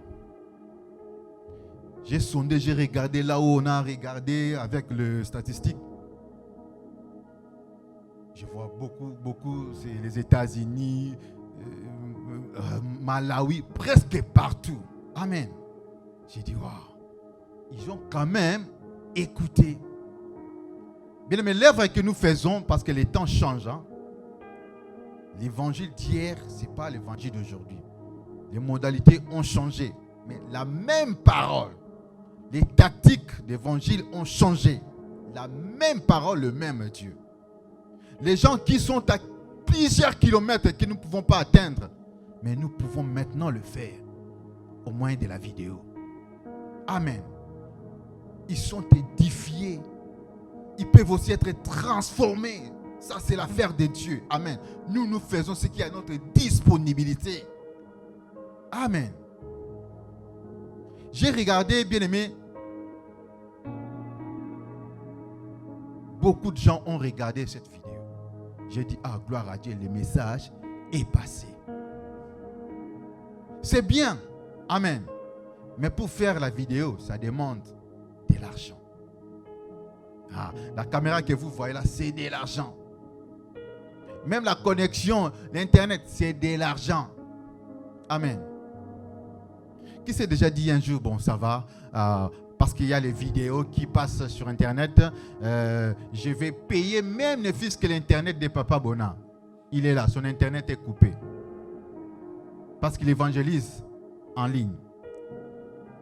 J'ai sondé, j'ai regardé là où on a regardé avec les statistiques. Je vois beaucoup, c'est les États-Unis, Malawi, presque partout. Amen. J'ai dit, waouh, ils ont quand même écouté. Bien, mais l'œuvre que nous faisons, parce que les temps changent, hein? L'évangile d'hier, ce n'est pas l'évangile d'aujourd'hui. Les modalités ont changé, mais la même parole, les tactiques d'évangile ont changé. La même parole, le même Dieu. Les gens qui sont à plusieurs kilomètres que nous ne pouvons pas atteindre, mais nous pouvons maintenant le faire au moyen de la vidéo. Amen. Ils sont édifiés. Ils peuvent aussi être transformés. Ça, c'est l'affaire de Dieu. Amen. Nous faisons ce qui est à notre disponibilité. Amen. J'ai regardé, bien aimé, beaucoup de gens ont regardé cette vidéo. J'ai dit, ah, gloire à Dieu, le message est passé. C'est bien. Amen. Mais pour faire la vidéo, ça demande de l'argent. Ah, la caméra que vous voyez là, c'est de l'argent. Même la connexion, l'Internet, c'est de l'argent. Amen. Qui s'est déjà dit un jour, bon, ça va, parce qu'il y a les vidéos qui passent sur Internet, je vais payer même ne fût-ce que l'Internet de Papa Bona. Il est là, son Internet est coupé. Parce qu'il évangélise en ligne.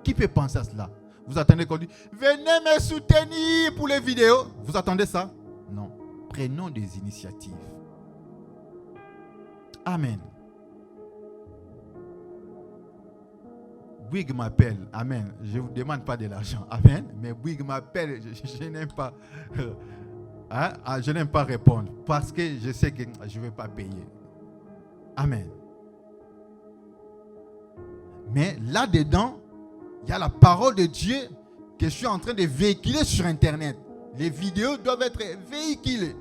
Qui peut penser à cela? Vous attendez qu'on dise, venez me soutenir pour les vidéos. Vous attendez ça? Non. Prenons des initiatives. Amen. Bouygues m'appelle. Amen. Je ne vous demande pas de l'argent. Amen. Mais Bouygues m'appelle. Je n'aime pas. Je n'aime pas répondre. Parce que je sais que je ne vais pas payer. Amen. Mais là-dedans, il y a la parole de Dieu que je suis en train de véhiculer sur Internet. Les vidéos doivent être véhiculées.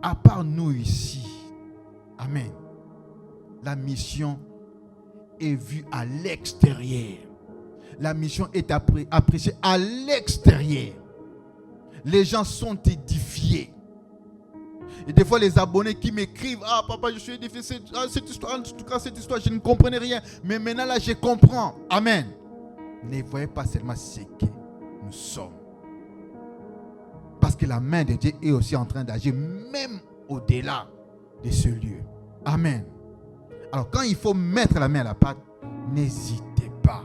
À part nous ici. Amen. La mission est vue à l'extérieur. La mission est appréciée à l'extérieur. Les gens sont édifiés. Et des fois, les abonnés qui m'écrivent, ah papa, je suis édifié, cette histoire, en tout cas, cette histoire, je ne comprenais rien. Mais maintenant, là, je comprends. Amen. Ne voyez pas seulement ce que nous sommes. Parce que la main de Dieu est aussi en train d'agir, même au-delà de ce lieu. Amen. Alors, quand il faut mettre la main à la pâte, n'hésitez pas.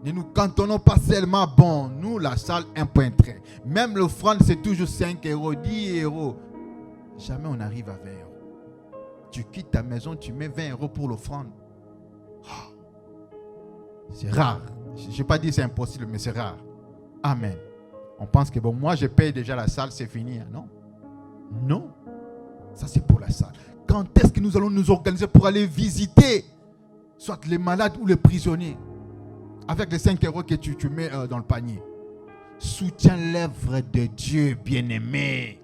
Ne nous cantonnons pas seulement, bon, nous, la salle, 1.3. Même l'offrande, c'est toujours 5 euros, 10 euros. Jamais on arrive à 20 euros. Tu quittes ta maison, tu mets 20 euros pour l'offrande. C'est rare. Je ne vais pas dire que c'est impossible, mais c'est rare. Amen. On pense que, bon, moi, je paye déjà la salle, c'est fini. Hein? Non. Non. Ça, c'est pour la salle. Quand est-ce que nous allons nous organiser pour aller visiter soit les malades ou les prisonniers avec les 5 euros que tu mets dans le panier? Soutiens l'œuvre de Dieu, bien-aimé.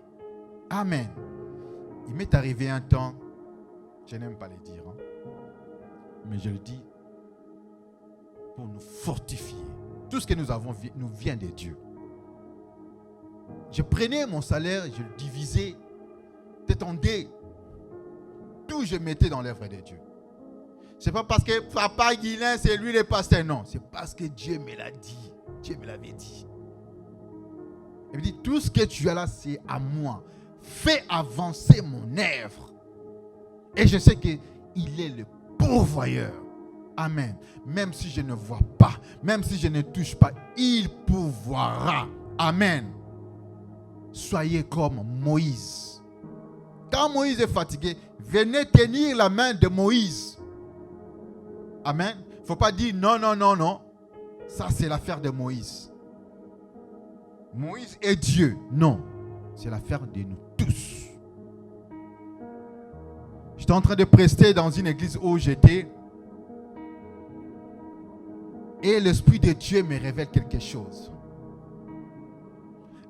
Amen. Il m'est arrivé un temps, je n'aime pas le dire, hein, mais je le dis pour nous fortifier. Tout ce que nous avons nous vient de Dieu. Je prenais mon salaire, je le divisais, t'étendais. Tout je mettais dans l'œuvre de Dieu. C'est pas parce que papa Guilain, c'est lui le pasteur. Non, c'est parce que Dieu me l'a dit. Dieu me l'avait dit. Il me dit, tout ce que tu as là, c'est à moi. Fais avancer mon œuvre. Et je sais qu'il est le pourvoyeur. Amen. Même si je ne vois pas, même si je ne touche pas, il pourvoira. Amen. Soyez comme Moïse. Quand Moïse est fatigué, venez tenir la main de Moïse. Amen. Il ne faut pas dire non, non, non, non. Ça, c'est l'affaire de Moïse. Moïse est Dieu. Non. C'est l'affaire de nous tous. J'étais en train de prester dans une église où j'étais. Et l'Esprit de Dieu me révèle quelque chose.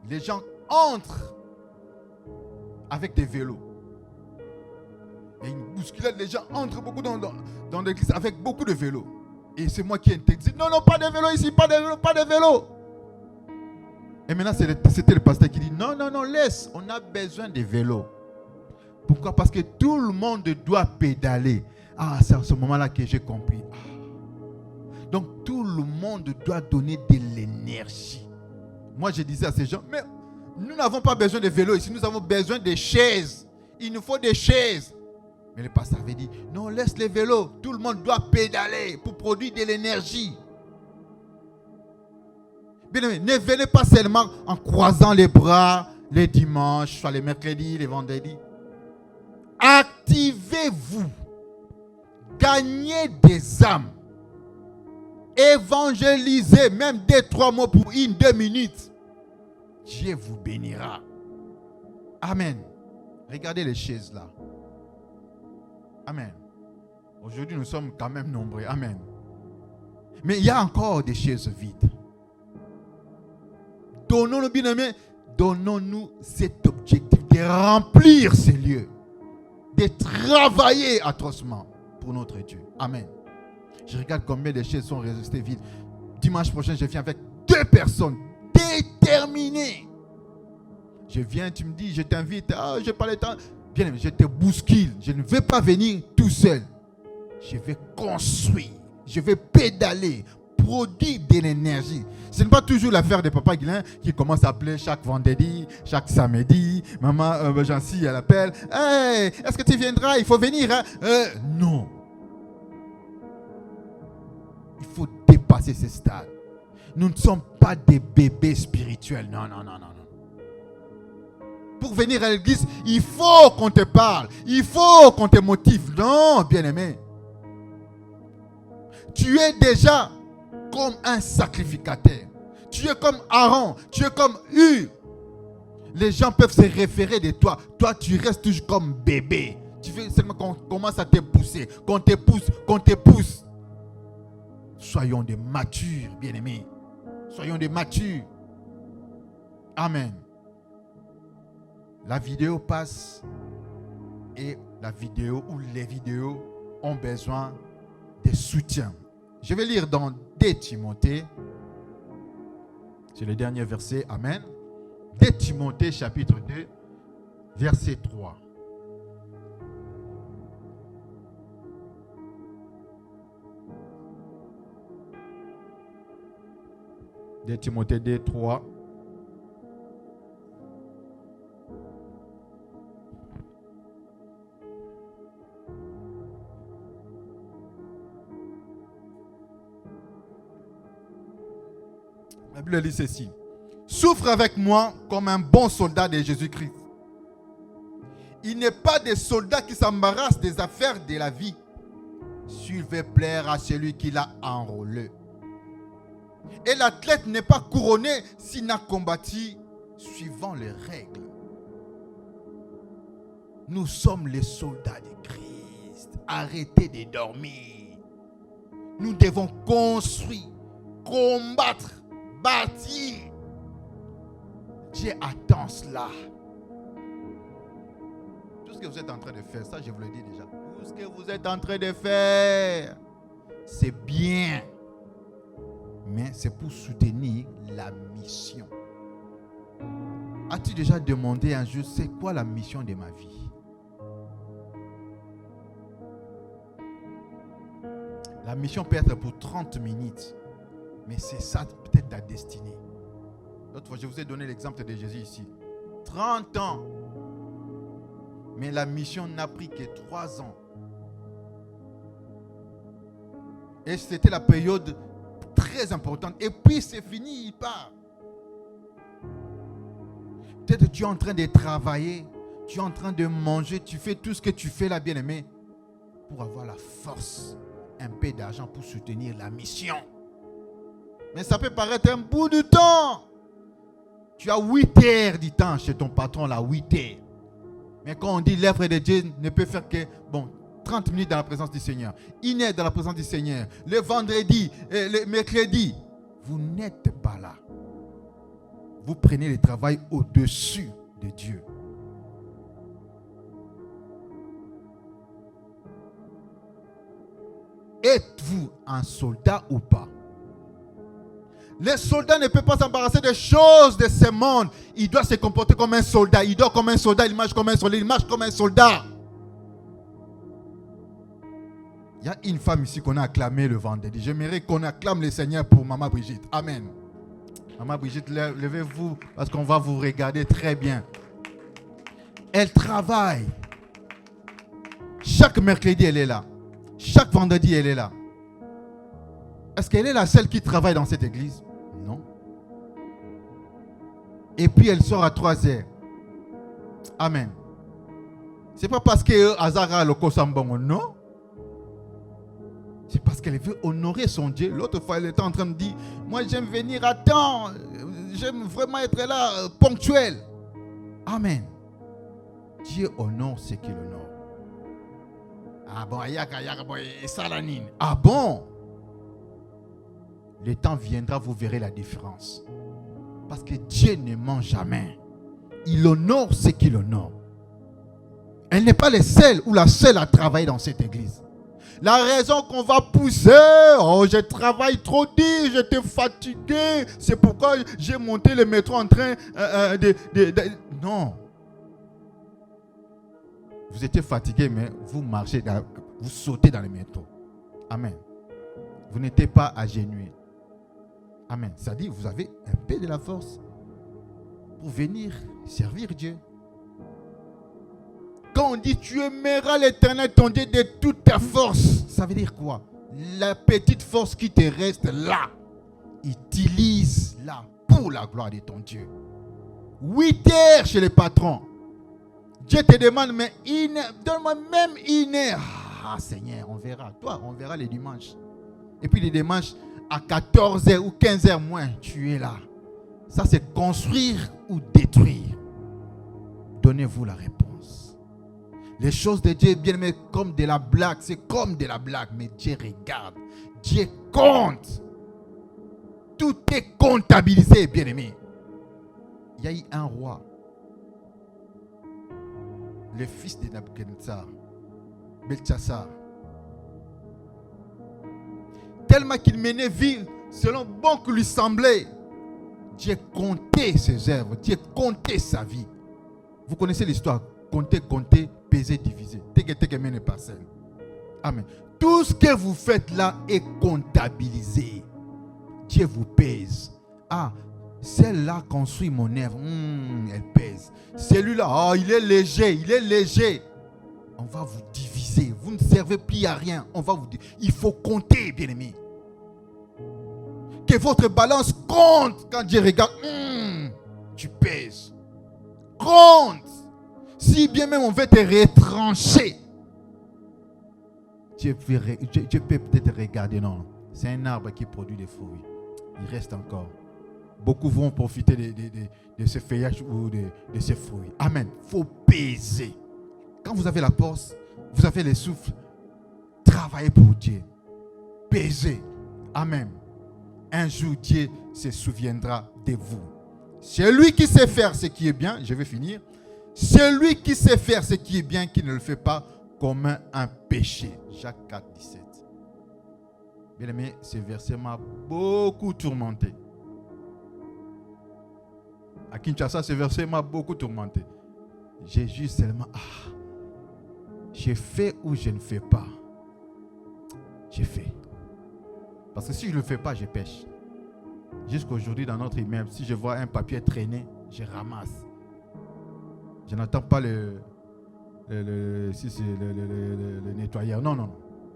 Les gens entrent avec des vélos. Il y a une bousculade, les gens entrent beaucoup dans l'église avec beaucoup de vélos. Et c'est moi qui ai dit, non, non, pas de vélo ici, pas de vélo, pas de vélo. Et maintenant, c'était le pasteur qui dit, non, non, non, laisse, on a besoin de vélos. Pourquoi? Parce que tout le monde doit pédaler. Ah, c'est à ce moment-là que j'ai compris. Donc, tout le monde doit donner de l'énergie. Moi, je disais à ces gens, mais nous n'avons pas besoin de vélos ici, nous avons besoin de chaises. Il nous faut des chaises. Mais le pasteur avait dit, non, laisse les vélos. Tout le monde doit pédaler pour produire de l'énergie. Bien aimé, ne venez pas seulement en croisant les bras les dimanches, soit les mercredis, les vendredis. Activez-vous. Gagnez des âmes. Évangélisez, même 2-3 mots pour 1-2 minutes. Dieu vous bénira. Amen. Regardez les chaises là. Amen. Aujourd'hui, nous sommes quand même nombreux. Amen. Mais il y a encore des chaises vides. Donnons-nous, bien-aimés, donnons-nous cet objectif de remplir ces lieux, de travailler atrocement pour notre Dieu. Amen. Je regarde combien de chaises sont restées vides. Dimanche prochain, je viens avec 2 personnes déterminées. Je viens, tu me dis, je t'invite. Ah, je n'ai pas le temps. Bien aimé, je te bouscule. Je ne vais pas venir tout seul. Je vais construire. Je vais pédaler. Produire de l'énergie. Ce n'est pas toujours l'affaire de Papa Guilain qui commence à appeler chaque vendredi, chaque samedi. Maman Jancy, elle appelle. Hey, est-ce que tu viendras? Il faut venir. Hein? Non. Il faut dépasser ce stade. Nous ne sommes pas des bébés spirituels. Non, non, non, non, non. Pour venir à l'église, il faut qu'on te parle. Il faut qu'on te motive. Non, bien-aimé. Tu es déjà comme un sacrificateur. Tu es comme Aaron. Tu es comme Hur. Les gens peuvent se référer de toi. Toi, tu restes toujours comme bébé. Tu veux seulement qu'on commence à te pousser. Qu'on te pousse, qu'on te pousse. Soyons des matures, bien-aimés. Soyons des matures. Amen. La vidéo passe et la vidéo ou les vidéos ont besoin de soutien. Je vais lire dans 2 Timothée. C'est le dernier verset. Amen. 2 Timothée chapitre 2, verset 3. De Timothée 2, 3. La Bible dit ceci. Souffre avec moi comme un bon soldat de Jésus-Christ. Il n'est pas des soldats qui s'embarrassent des affaires de la vie. S'il veut plaire à celui qui l'a enrôlé. Et l'athlète n'est pas couronné s'il n'a combattu suivant les règles. Nous sommes les soldats de Christ. Arrêtez de dormir. Nous devons construire, combattre, bâtir. Dieu attend cela. Tout ce que vous êtes en train de faire, ça je vous le dis déjà. Tout ce que vous êtes en train de faire, c'est bien. Mais c'est pour soutenir la mission. As-tu déjà demandé un jour, c'est quoi la mission de ma vie? La mission peut être pour 30 minutes. Mais c'est ça peut-être ta destinée. L'autre fois, je vous ai donné l'exemple de Jésus ici. 30 ans. Mais la mission n'a pris que 3 ans. Et c'était la période très importante. Et puis c'est fini, il part. Peut-être que tu es en train de travailler, tu es en train de manger, tu fais tout ce que tu fais là, bien-aimé, pour avoir la force, un peu d'argent pour soutenir la mission. Mais ça peut paraître un bout de temps. Tu as 8 heures du temps chez ton patron, là, 8 heures. Mais quand on dit l'œuvre de Dieu ne peut faire que, 30 minutes dans la présence du Seigneur. 1 heure dans la présence du Seigneur. Le vendredi, le mercredi. Vous n'êtes pas là. Vous prenez le travail au-dessus de Dieu. Êtes-vous un soldat ou pas? Les soldats ne peuvent pas s'embarrasser des choses de ce monde. Il doit se comporter comme un soldat. Il dort comme un soldat. Il marche comme un soldat. Il marche comme un soldat. Il y a une femme ici qu'on a acclamé le vendredi. J'aimerais qu'on acclame le Seigneur pour Maman Brigitte. Amen. Maman Brigitte, levez-vous parce qu'on va vous regarder très bien. Elle travaille. Chaque mercredi, elle est là. Chaque vendredi, elle est là. Est-ce qu'elle est la seule qui travaille dans cette église? Non. Et puis elle sort à 3 heures. Amen. C'est pas parce que Azara le Kosambongo, non. C'est parce qu'elle veut honorer son Dieu. L'autre fois, elle était en train de dire, moi j'aime venir à temps. J'aime vraiment être là, ponctuel. Amen. Dieu honore ce qu'il honore. Ah bon, ah bon. Le temps viendra, vous verrez la différence. Parce que Dieu ne ment jamais. Il honore ce qu'il honore. Elle n'est pas la seule ou la seule à travailler dans cette église. La raison qu'on va pousser, je travaille trop dit, j'étais fatigué, c'est pourquoi j'ai monté le métro en train Non. Vous étiez fatigué, mais vous marchez, vous sautez dans le métro. Amen. Vous n'étiez pas agenouillé. Amen. Ça dit, vous avez un peu de la force pour venir servir Dieu. Quand on dit tu aimeras l'Éternel ton Dieu de toute ta force, ça veut dire quoi? la petite force qui te reste là, utilise-la pour la gloire de ton Dieu. 8 heures chez les patrons. Dieu te demande, mais donne-moi même 1 heure. Ah Seigneur, on verra. Toi, on verra les dimanches. Et puis les dimanches, à 14h ou 15h moins, tu es là. Ça, c'est construire ou détruire. Donnez-vous la réponse. Les choses de Dieu, bien aimé, comme de la blague. C'est comme de la blague. Mais Dieu regarde. Dieu compte. Tout est comptabilisé, bien aimé. Il y a eu un roi. Le fils de Nabuchodonosor. Belchassar. Tellement qu'il menait ville selon bon que lui semblait. Dieu comptait ses œuvres. Dieu comptait sa vie. Vous connaissez l'histoire. Compter, peser, diviser. Amen. Tout ce que vous faites là est comptabilisé. Dieu vous pèse. Ah, celle-là construit mon œuvre. Elle pèse. Celui-là, il est léger. On va vous diviser. Vous ne servez plus à rien. On va vous dire. Il faut compter, bien-aimé. Que votre balance compte quand Dieu regarde. Tu pèses. Compte. Si bien même on veut te retrancher, Dieu peut peut-être regarder. Non, c'est un arbre qui produit des fruits. Il reste encore. Beaucoup vont profiter de ce feuillage ou de ces fruits. Amen. Il faut peser. Quand vous avez la force, vous avez le souffle, travaillez pour Dieu. Pesez. Amen. Un jour, Dieu se souviendra de vous. Celui qui sait faire ce qui est bien, je vais finir. Celui qui sait faire ce qui est bien, qui ne le fait pas, commet un péché. Jacques 4, 17. Bien aimé, ce verset m'a beaucoup tourmenté. À Kinshasa, ce verset m'a beaucoup tourmenté. J'ai juste seulement, je fais ou je ne fais pas. Je fais. Parce que si je ne le fais pas, je pêche. Jusqu'aujourd'hui, dans notre immeuble, si je vois un papier traîner, je ramasse. Je n'attends pas le nettoyeur. Non.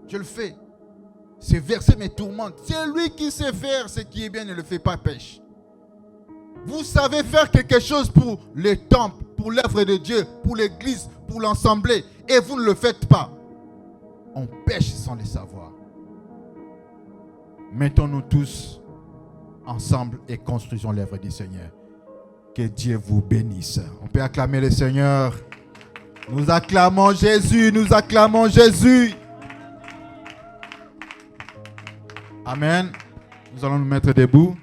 Je le fais. Ce verset me tourmente. C'est lui qui sait faire ce qui est bien, ne le fait pas, pêche. Vous savez faire quelque chose pour le temple, pour l'œuvre de Dieu, pour l'église, pour l'assemblée, et vous ne le faites pas. On pêche sans le savoir. Mettons-nous tous ensemble et construisons l'œuvre du Seigneur. Que Dieu vous bénisse. On peut acclamer le Seigneur. Nous acclamons Jésus, nous acclamons Jésus. Amen. Nous allons nous mettre debout.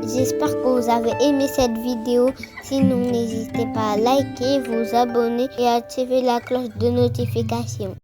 J'espère que vous avez aimé cette vidéo. Sinon, n'hésitez pas à liker, vous abonner et activer la cloche de notification.